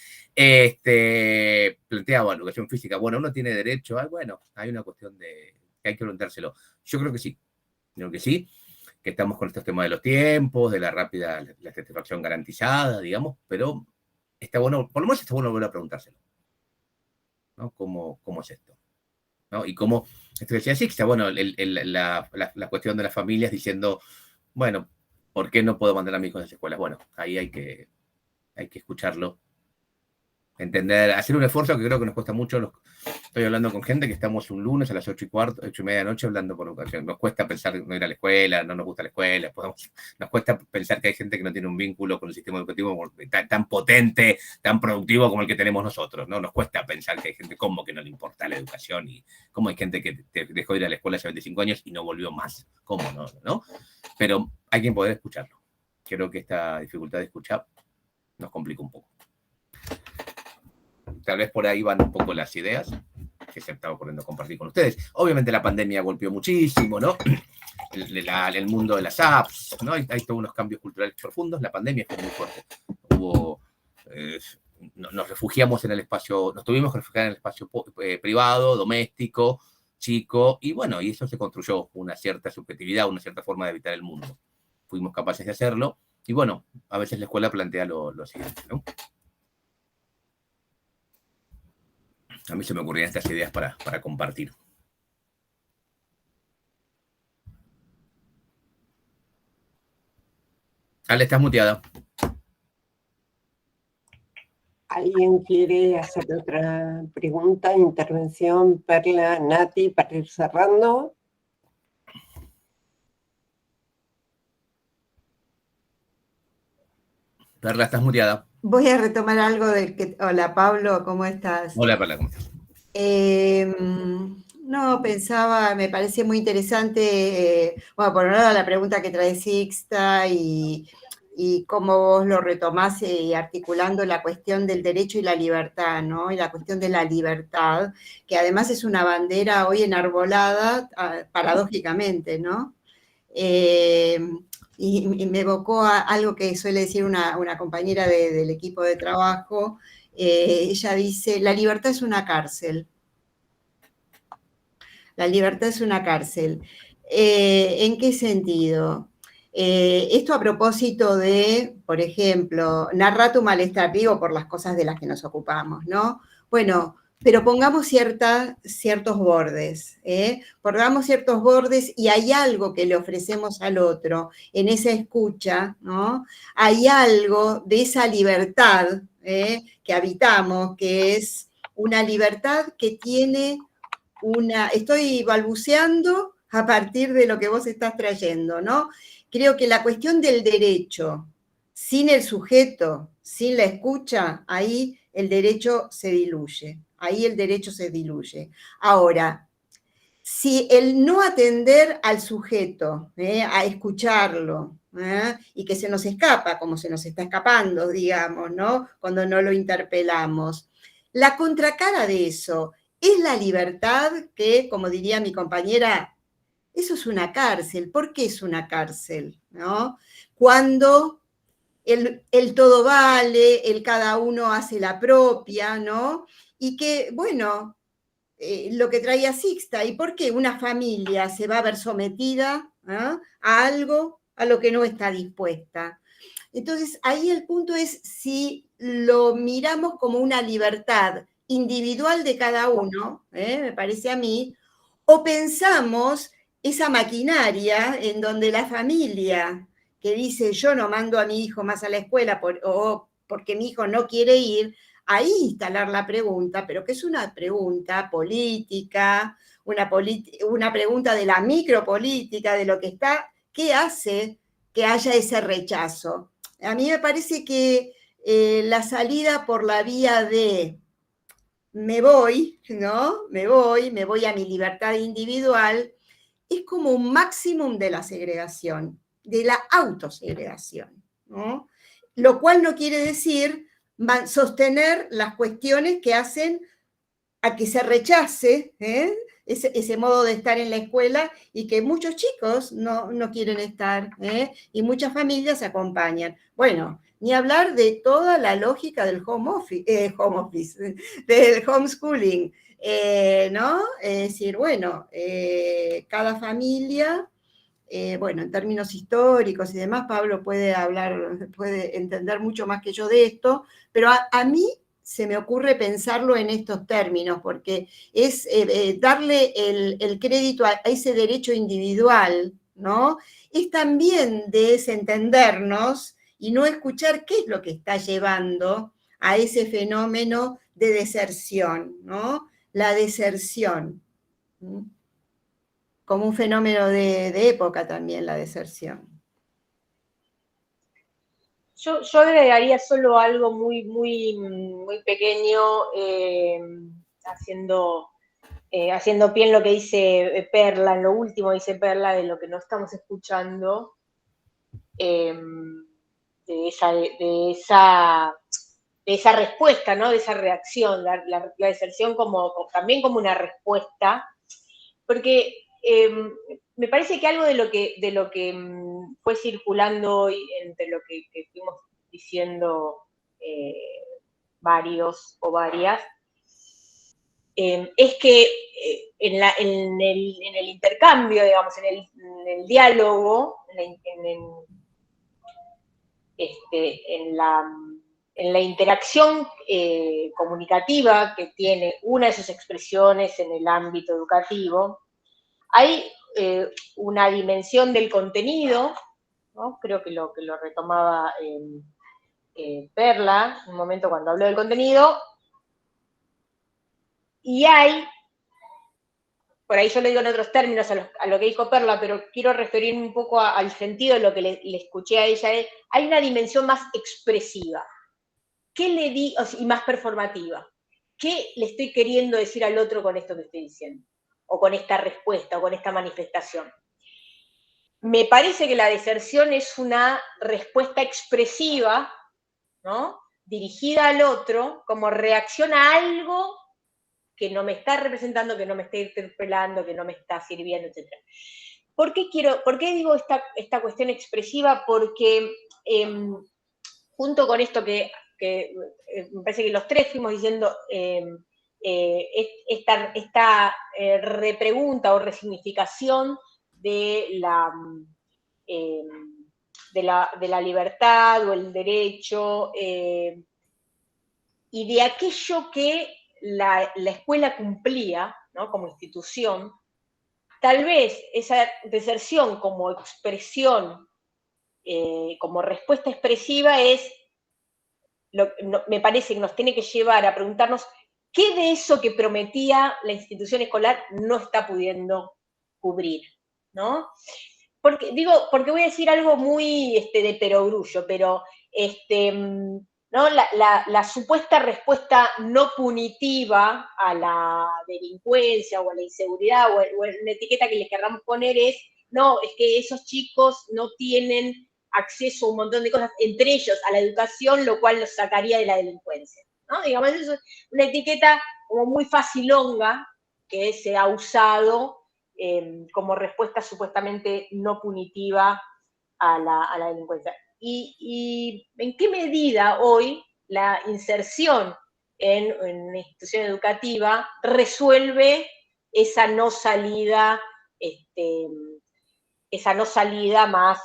Planteaba educación física, bueno, uno tiene derecho, bueno, hay una cuestión de que hay que preguntárselo. Yo creo que sí, que estamos con estos temas de los tiempos, de la rápida, la satisfacción garantizada, digamos, pero está bueno, por lo menos está bueno volver a preguntárselo, ¿no? ¿Cómo es esto? ¿No? Y como esto decía Sixta, bueno, la cuestión de las familias diciendo, bueno, ¿por qué no puedo mandar a mis hijos a las escuelas? Bueno, ahí hay que escucharlo, entender, hacer un esfuerzo que creo que nos cuesta mucho. Estoy hablando con gente que estamos un lunes a las 8:15, 8:30 de la noche hablando por educación. Nos cuesta pensar no ir a la escuela, no nos gusta la escuela, nos cuesta pensar que hay gente que no tiene un vínculo con el sistema educativo tan potente, tan productivo como el que tenemos nosotros, ¿no? Nos cuesta pensar que hay gente como que no le importa la educación y cómo hay gente que dejó de ir a la escuela hace 25 años y no volvió más. ¿Cómo no? Pero hay que poder escucharlo. Creo que esta dificultad de escuchar nos complica un poco. Tal vez por ahí van un poco las ideas que se estaba ocurriendo compartir con ustedes. Obviamente la pandemia golpeó muchísimo, ¿no? El mundo de las apps, ¿no? Hay todos unos cambios culturales profundos. La pandemia fue muy fuerte. Nos refugiamos en el espacio, nos tuvimos que refugiar en el espacio privado, doméstico, chico, y bueno, y eso se construyó una cierta subjetividad, una cierta forma de habitar el mundo. Fuimos capaces de hacerlo, y bueno, a veces la escuela plantea lo siguiente, ¿no? A mí se me ocurrían estas ideas para compartir. Ale, estás muteada. ¿Alguien quiere hacer otra pregunta, intervención? Perla, Nati, para ir cerrando. Perla, estás muteada. Voy a retomar algo del que... Hola, Pablo, ¿cómo estás? Hola, Perla, ¿cómo estás? No, pensaba, me parece muy interesante, bueno, por un lado la pregunta que trae Sixta y cómo vos lo retomás articulando la cuestión del derecho y la libertad, ¿no? Y la cuestión de la libertad, que además es una bandera hoy enarbolada, paradójicamente, ¿no? Y me evocó a algo que suele decir una compañera del equipo de trabajo. Ella dice, la libertad es una cárcel. La libertad es una cárcel. ¿En qué sentido? Esto a propósito de, por ejemplo, narra tu malestar, digo, por las cosas de las que nos ocupamos, ¿no? Bueno, pero pongamos ciertos bordes, pongamos ciertos bordes y hay algo que le ofrecemos al otro en esa escucha, ¿no? Hay algo de esa libertad que habitamos, que es una libertad que tiene estoy balbuceando a partir de lo que vos estás trayendo, ¿no? Creo que la cuestión del derecho, sin el sujeto, sin la escucha, ahí el derecho se diluye. Ahora, si el no atender al sujeto, a escucharlo, y que se nos escapa, como se nos está escapando, digamos, ¿no? Cuando no lo interpelamos. La contracara de eso es la libertad que, como diría mi compañera, eso es una cárcel. ¿Por qué es una cárcel? ¿No? Cuando el todo vale, el cada uno hace la propia, ¿no? Y que, bueno, lo que traía Sixta, ¿y por qué una familia se va a ver sometida a algo a lo que no está dispuesta? Entonces, ahí el punto es si lo miramos como una libertad individual de cada uno, me parece a mí, o pensamos esa maquinaria en donde la familia que dice yo no mando a mi hijo más a la escuela o porque mi hijo no quiere ir, ahí instalar la pregunta, pero que es una pregunta política, una pregunta de la micropolítica, de lo que está, ¿qué hace que haya ese rechazo? A mí me parece que la salida por la vía de me voy, ¿no? Me voy a mi libertad individual, es como un máximo de la segregación, de la autosegregación, ¿no? Lo cual no quiere decir sostener las cuestiones que hacen a que se rechace ese modo de estar en la escuela y que muchos chicos no quieren estar y muchas familias se acompañan. Bueno, ni hablar de toda la lógica del home office del homeschooling, ¿no? Es decir, bueno, cada familia, bueno, en términos históricos y demás, Pablo puede entender mucho más que yo de esto, pero a mí se me ocurre pensarlo en estos términos, porque es darle el crédito a ese derecho individual, ¿no? Es también desentendernos y no escuchar qué es lo que está llevando a ese fenómeno de deserción, ¿no? La deserción, ¿no? Como un fenómeno de época también, la deserción. Yo agregaría solo algo muy pequeño, haciendo pie en lo que dice Perla, en lo último dice Perla, de lo que no estamos escuchando, de esa respuesta, ¿no? De esa reacción, la deserción también como una respuesta, porque me parece que algo de lo que fue circulando hoy, entre lo que fuimos diciendo varios o varias, es que en el intercambio, digamos, en el diálogo, en la interacción comunicativa que tiene una de sus expresiones en el ámbito educativo, hay una dimensión del contenido, ¿no? Creo que lo retomaba Perla en un momento cuando habló del contenido, y hay, por ahí yo lo digo en otros términos a lo que dijo Perla, pero quiero referirme un poco al sentido de lo que le escuché a ella, hay una dimensión más expresiva, y más performativa. ¿Qué le estoy queriendo decir al otro con esto que estoy diciendo? O con esta respuesta, o con esta manifestación. Me parece que la deserción es una respuesta expresiva, ¿no? Dirigida al otro, como reacción a algo que no me está representando, que no me está interpelando, que no me está sirviendo, etc. ¿Por qué digo esta cuestión expresiva? Porque junto con esto que me parece que los tres fuimos diciendo, esta repregunta o resignificación de la libertad o el derecho y de aquello que la escuela cumplía, ¿no? Como institución, tal vez esa deserción como expresión, como respuesta expresiva me parece que nos tiene que llevar a preguntarnos qué de eso que prometía la institución escolar no está pudiendo cubrir, ¿no? Porque voy a decir algo muy de perogrullo, pero ¿no? La supuesta respuesta no punitiva a la delincuencia o a la inseguridad o la etiqueta que les queramos poner es que esos chicos no tienen acceso a un montón de cosas, entre ellos a la educación, lo cual los sacaría de la delincuencia, ¿no? Digamos, eso es una etiqueta como muy facilonga que se ha usado como respuesta supuestamente no punitiva a la delincuencia. Y en qué medida hoy la inserción en una institución educativa resuelve esa no salida más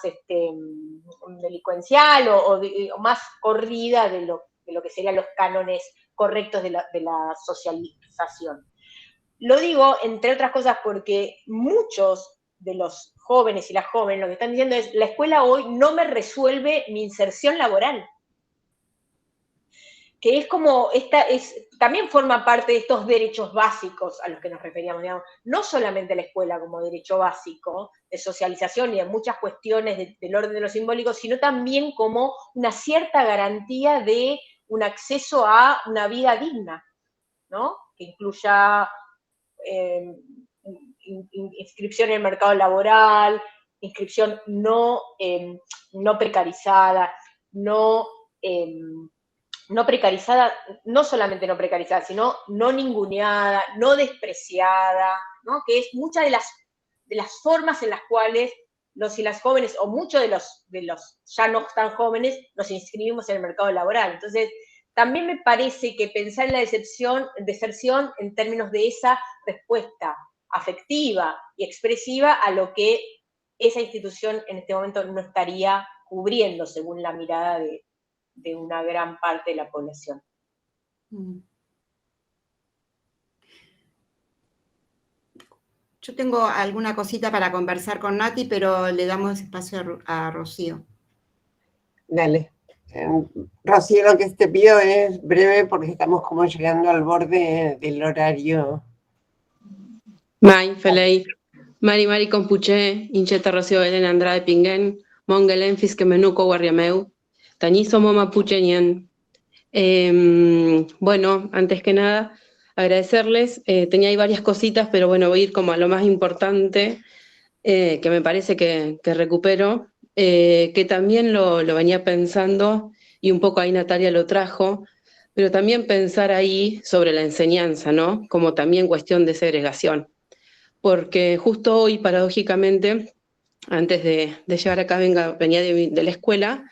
delincuencial o más corrida de lo que serían los cánones correctos de la socialización. Lo digo, entre otras cosas, porque muchos de los jóvenes y las jóvenes lo que están diciendo es, la escuela hoy no me resuelve mi inserción laboral. Que es como, también forma parte de estos derechos básicos a los que nos referíamos, digamos, no solamente la escuela como derecho básico de socialización y de muchas cuestiones del orden de lo simbólico, sino también como una cierta garantía de un acceso a una vida digna, ¿no? Que incluya inscripción en el mercado laboral, inscripción no precarizada, no precarizada, no solamente no precarizada, sino no ninguneada, no despreciada, ¿no? Que es muchas de las formas en las cuales los y las jóvenes, o muchos de los ya no tan jóvenes, nos inscribimos en el mercado laboral. Entonces, también me parece que pensar en la deserción en términos de esa respuesta afectiva y expresiva a lo que esa institución en este momento no estaría cubriendo, según la mirada de una gran parte de la población. Yo tengo alguna cosita para conversar con Nati, pero le damos espacio a Rocío. Dale. Rocío, lo que te pido es breve porque estamos como llegando al borde del horario. Mai, Felei, Mari Compuché, Incheta Rocío Belén Andrade Pinguén, Mongelen Fisquemenuco Guarriameu, Tañizo Moma Pucheñen. Bueno, antes que nada, agradecerles. Tenía ahí varias cositas, pero bueno, voy a ir como a lo más importante, que me parece que recupero, que también lo venía pensando, y un poco ahí Natalia lo trajo, pero también pensar ahí sobre la enseñanza, ¿no? Como también cuestión de segregación. Porque justo hoy, paradójicamente, antes de llegar acá, venía de la escuela,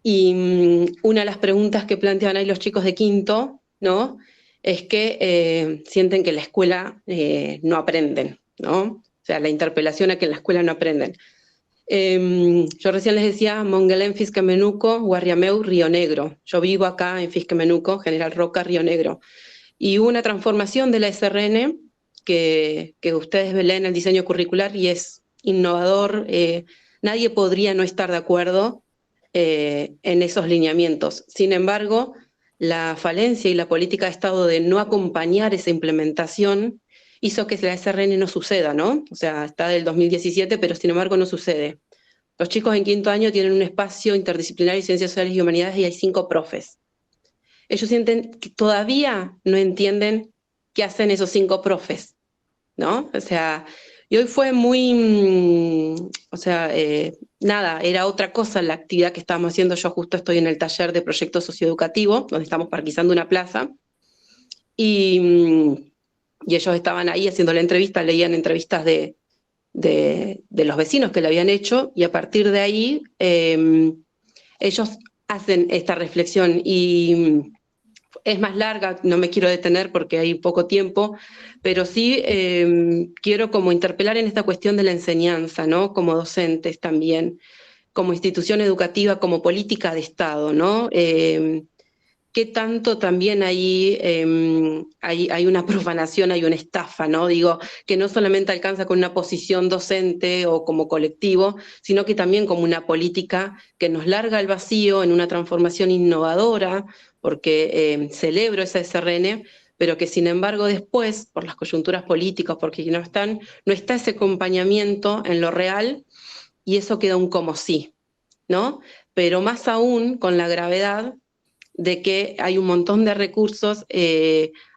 y una de las preguntas que plantean ahí los chicos de quinto, ¿no? Es que sienten que en la escuela no aprenden, ¿no? O sea, la interpelación a que en la escuela no aprenden. Yo recién les decía, Mongelén, Fisquemenuco, Guarriameu, Río Negro. Yo vivo acá en Fisquemenuco, General Roca, Río Negro. Y hubo una transformación de la SRN que ustedes ven en el diseño curricular y es innovador. Nadie podría no estar de acuerdo en esos lineamientos. Sin embargo, la falencia y la política de Estado de no acompañar esa implementación hizo que la SRN no suceda, ¿no? O sea, está del 2017, pero sin embargo no sucede. Los chicos en quinto año tienen un espacio interdisciplinario de Ciencias Sociales y Humanidades y hay 5 profes. Ellos sienten que todavía no entienden qué hacen esos 5 profes, ¿no? O sea, y hoy fue muy, nada, era otra cosa la actividad que estábamos haciendo. Yo justo estoy en el taller de proyecto socioeducativo, donde estamos parquizando una plaza, y ellos estaban ahí haciendo la entrevista, leían entrevistas de los vecinos que le habían hecho, y a partir de ahí ellos hacen esta reflexión, y es más larga, no me quiero detener porque hay poco tiempo, pero sí quiero como interpelar en esta cuestión de la enseñanza, ¿no? Como docentes también, como institución educativa, como política de Estado, ¿no? ¿Qué tanto también ahí hay una profanación, hay una estafa, ¿no? Digo, que no solamente alcanza con una posición docente o como colectivo, sino que también como una política que nos larga al vacío en una transformación innovadora, porque celebro esa SRN, pero que sin embargo después, por las coyunturas políticas, porque no está ese acompañamiento en lo real, y eso queda un como sí, ¿no? Pero más aún con la gravedad de que hay un montón de recursos,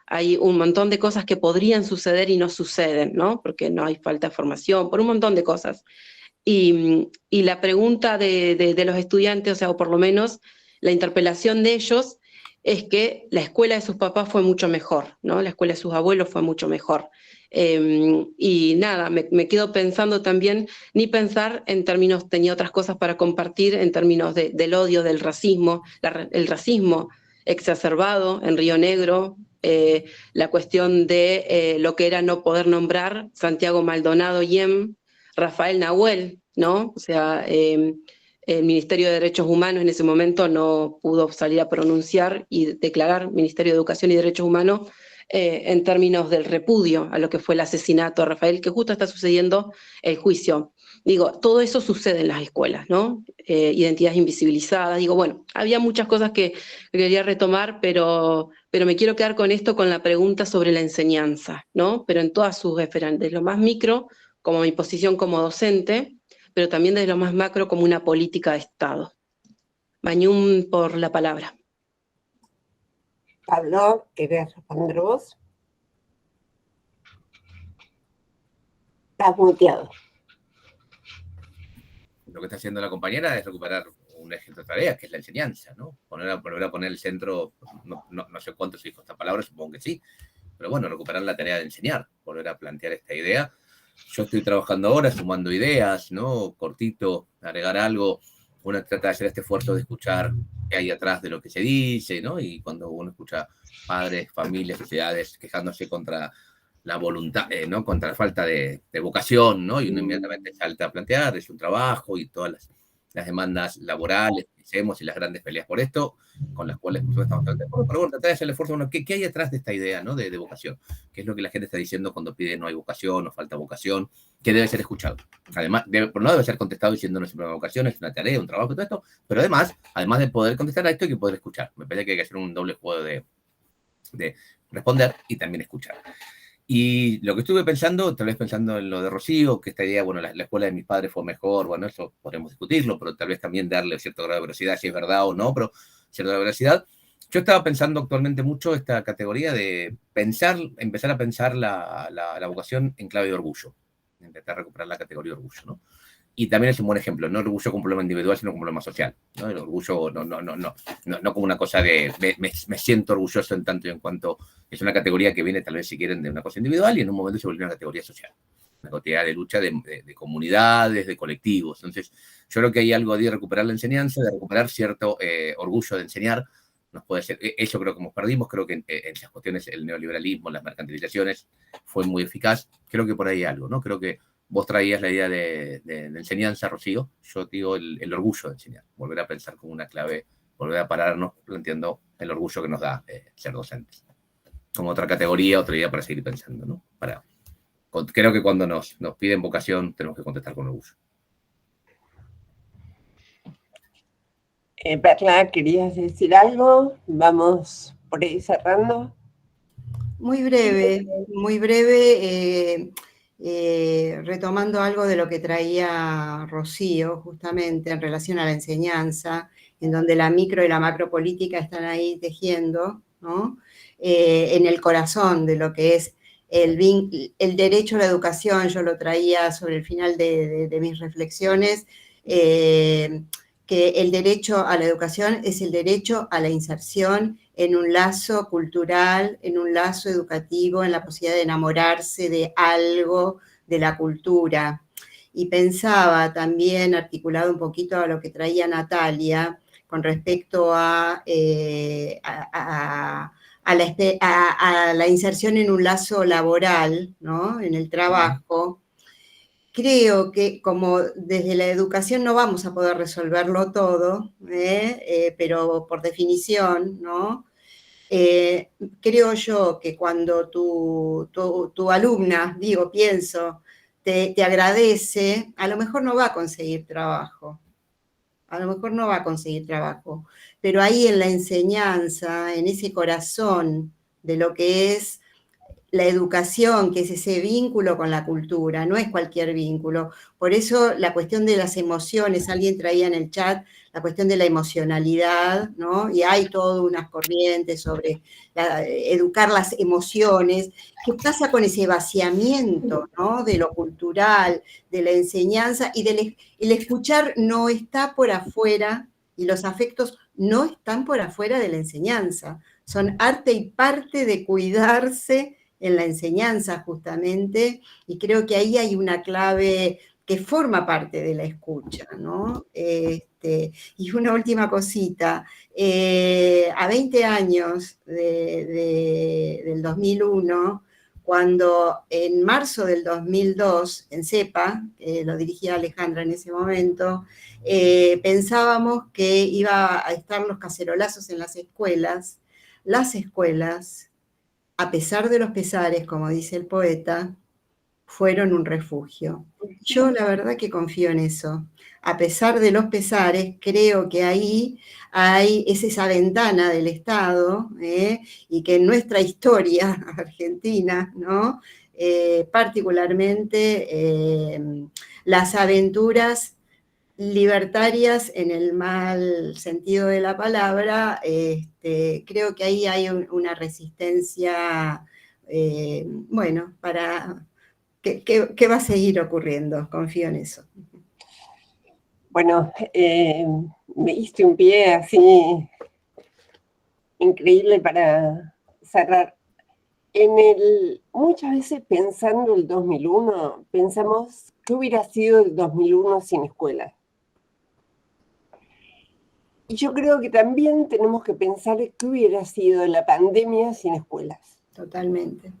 hay un montón de cosas que podrían suceder y no suceden, ¿no? Porque no hay falta de formación, por un montón de cosas. Y la pregunta de los estudiantes, o sea, o por lo menos la interpelación de ellos, es que la escuela de sus papás fue mucho mejor, ¿no? La escuela de sus abuelos fue mucho mejor. Y nada, me quedo pensando también, ni pensar en términos, tenía otras cosas para compartir, en términos del odio, del racismo, el racismo exacerbado en Río Negro, la cuestión de lo que era no poder nombrar Santiago Maldonado Yem, Rafael Nahuel, ¿no? O sea, El Ministerio de Derechos Humanos en ese momento no pudo salir a pronunciar y declarar Ministerio de Educación y Derechos Humanos en términos del repudio a lo que fue el asesinato de Rafael, que justo está sucediendo el juicio. Digo, todo eso sucede en las escuelas, ¿no? Identidades invisibilizadas. Digo, bueno, había muchas cosas que quería retomar, pero me quiero quedar con esto, con la pregunta sobre la enseñanza, ¿no? Pero en todas sus esferas, desde lo más micro, como mi posición como docente, pero también desde lo más macro como una política de Estado. Bañún, por la palabra. Pablo, ¿querés responder vos? Estás muteado. Lo que está haciendo la compañera es recuperar un eje de tarea, que es la enseñanza, ¿no? Volver a poner el centro, no sé cuánto se dijo esta palabra, supongo que sí, pero bueno, recuperar la tarea de enseñar, volver a plantear esta idea. Yo estoy trabajando ahora, sumando ideas, ¿no? Cortito, agregar algo. Uno trata de hacer este esfuerzo de escuchar qué hay atrás de lo que se dice, ¿no? Y cuando uno escucha padres, familias, sociedades quejándose contra la voluntad, ¿no? Contra la falta de vocación, ¿no? Y uno inmediatamente salta a plantear, es un trabajo y todas las demandas laborales que hacemos y las grandes peleas por esto, con las cuales nosotros estamos tratando. Por favor, tratar de hacer el esfuerzo, bueno, ¿qué hay atrás de esta idea, ¿no? De vocación? ¿Qué es lo que la gente está diciendo cuando pide no hay vocación o falta vocación? Que debe ser escuchado. Además, por un lado debe ser contestado diciendo no es una vocación, es una tarea, un trabajo, todo esto, pero además de poder contestar a esto, hay que poder escuchar. Me parece que hay que hacer un doble juego de responder y también escuchar. Y lo que estuve pensando, tal vez pensando en lo de Rocío, que esta idea, bueno, la escuela de mis padres fue mejor, bueno, eso podemos discutirlo, pero tal vez también darle cierto grado de veracidad, si es verdad o no, pero cierto grado de veracidad. Yo estaba pensando actualmente mucho esta categoría de empezar a pensar la vocación en clave de orgullo, intentar recuperar la categoría de orgullo, ¿no? Y también es un buen ejemplo, no el orgullo como un problema individual, sino como un problema social, ¿no? El orgullo no como una cosa de me siento orgulloso en tanto y en cuanto es una categoría que viene tal vez si quieren de una cosa individual y en un momento se vuelve una categoría social, una categoría de lucha de comunidades, de colectivos. Entonces yo creo que hay algo de recuperar la enseñanza, de recuperar cierto orgullo de enseñar. Nos puede ser, eso creo que hemos perdimos, creo que en esas cuestiones el neoliberalismo, las mercantilizaciones fue muy eficaz, creo que por ahí hay algo, ¿no? Creo que vos traías la idea de enseñanza, Rocío, yo digo el orgullo de enseñar, volver a pensar como una clave, volver a pararnos planteando el orgullo que nos da ser docentes. Como otra categoría, otra idea para seguir pensando, ¿no? Creo que cuando nos piden vocación tenemos que contestar con orgullo. Perla, ¿querías decir algo? Vamos por ahí cerrando. Muy breve, retomando algo de lo que traía Rocío, justamente en relación a la enseñanza, en donde la micro y la macropolítica están ahí tejiendo, ¿no? En el corazón de lo que es el derecho a la educación. Yo lo traía sobre el final de mis reflexiones, que el derecho a la educación es el derecho a la inserción en un lazo cultural, en un lazo educativo, en la posibilidad de enamorarse de algo, de la cultura. Y pensaba también, articulado un poquito a lo que traía Natalia, con respecto a la inserción en un lazo laboral, ¿no? En el trabajo. Creo que como desde la educación no vamos a poder resolverlo todo, pero por definición, ¿no? Creo yo que cuando tu alumna, pienso, te agradece, a lo mejor no va a conseguir trabajo. Pero ahí en la enseñanza, en ese corazón de lo que es la educación, que es ese vínculo con la cultura, no es cualquier vínculo. Por eso la cuestión de las emociones, alguien traía en el chat la cuestión de la emocionalidad, ¿no? Y hay todas unas corrientes sobre educar las emociones. ¿Qué pasa con ese vaciamiento, ¿no? De lo cultural, de la enseñanza, y el escuchar no está por afuera, y los afectos no están por afuera de la enseñanza. Son arte y parte de cuidarse en la enseñanza, justamente, y creo que ahí hay una clave que forma parte de la escucha, ¿no? Y una última cosita, a 20 años del 2001, cuando en marzo del 2002, en CEPA, lo dirigía Alejandra en ese momento, pensábamos que iba a estar los cacerolazos en las escuelas, a pesar de los pesares, como dice el poeta, fueron un refugio. Yo la verdad que confío en eso. A pesar de los pesares, creo que ahí es esa ventana del Estado, y que en nuestra historia argentina, ¿no? Particularmente las aventuras libertarias en el mal sentido de la palabra, creo que ahí hay una resistencia, bueno, para que va a seguir ocurriendo, confío en eso. Bueno, me diste un pie así increíble para cerrar. Muchas veces pensando el 2001, pensamos qué hubiera sido el 2001 sin escuela. Y yo creo que también tenemos que pensar qué hubiera sido la pandemia sin escuelas. Totalmente.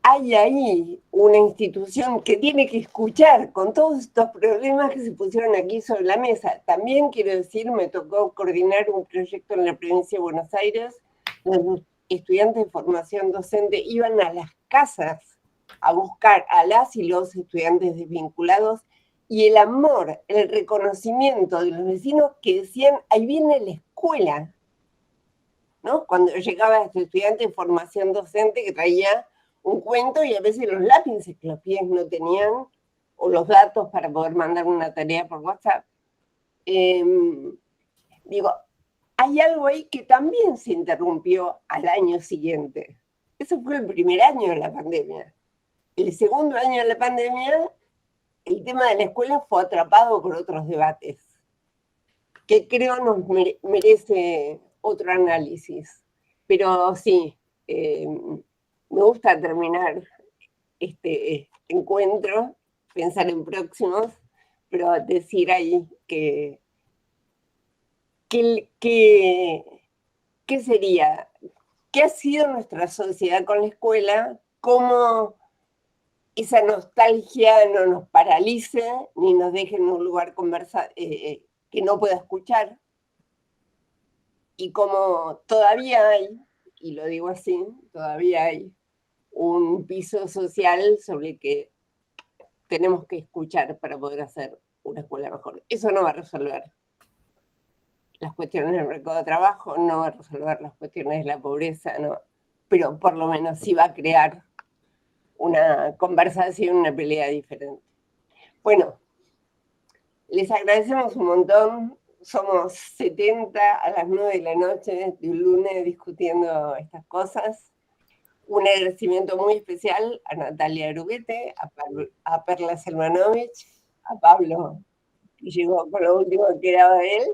Hay ahí una institución que tiene que escuchar con todos estos problemas que se pusieron aquí sobre la mesa. También quiero decir, me tocó coordinar un proyecto en la provincia de Buenos Aires. Los estudiantes de formación docente iban a las casas a buscar a las y los estudiantes desvinculados, y el amor, el reconocimiento de los vecinos que decían, ahí viene la escuela, ¿no? Cuando llegaba este estudiante de formación docente que traía un cuento y a veces los lápices que los pies no tenían, o los datos para poder mandar una tarea por WhatsApp. Digo, hay algo ahí que también se interrumpió al año siguiente. Eso fue el primer año de la pandemia. El segundo año de la pandemia, el tema de la escuela fue atrapado por otros debates, que creo nos merece otro análisis. Pero sí, me gusta terminar este encuentro, pensar en próximos, pero decir ahí ¿qué sería? ¿Qué ha sido nuestra sociedad con la escuela? ¿Cómo esa nostalgia no nos paralice ni nos deje en un lugar que no pueda escuchar? Y cómo todavía hay, y lo digo así, todavía hay un piso social sobre el que tenemos que escuchar para poder hacer una escuela mejor. Eso no va a resolver las cuestiones del mercado de trabajo, no va a resolver las cuestiones de la pobreza, no, pero por lo menos sí va a crear una conversación, una pelea diferente. Bueno, les agradecemos un montón. Somos 70 a las 9 de la noche de un lunes discutiendo estas cosas. Un agradecimiento muy especial a Natalia Aruguete, a Perla Selmanovich, a Pablo, que llegó con lo último que quedaba de él,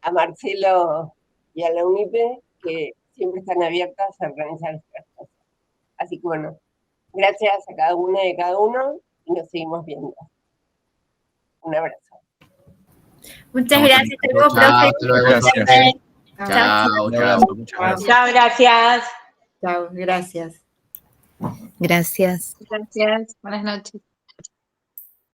a Marcelo y a la UNIPE, que siempre están abiertas a organizar estas cosas. Así que bueno, gracias a cada una y a cada uno, y nos seguimos viendo. Un abrazo. Muchas gracias, hasta luego, profe. Gracias. Chao. Chao, muchas gracias. Chao, gracias. Chao, gracias. Gracias. Gracias. Buenas noches.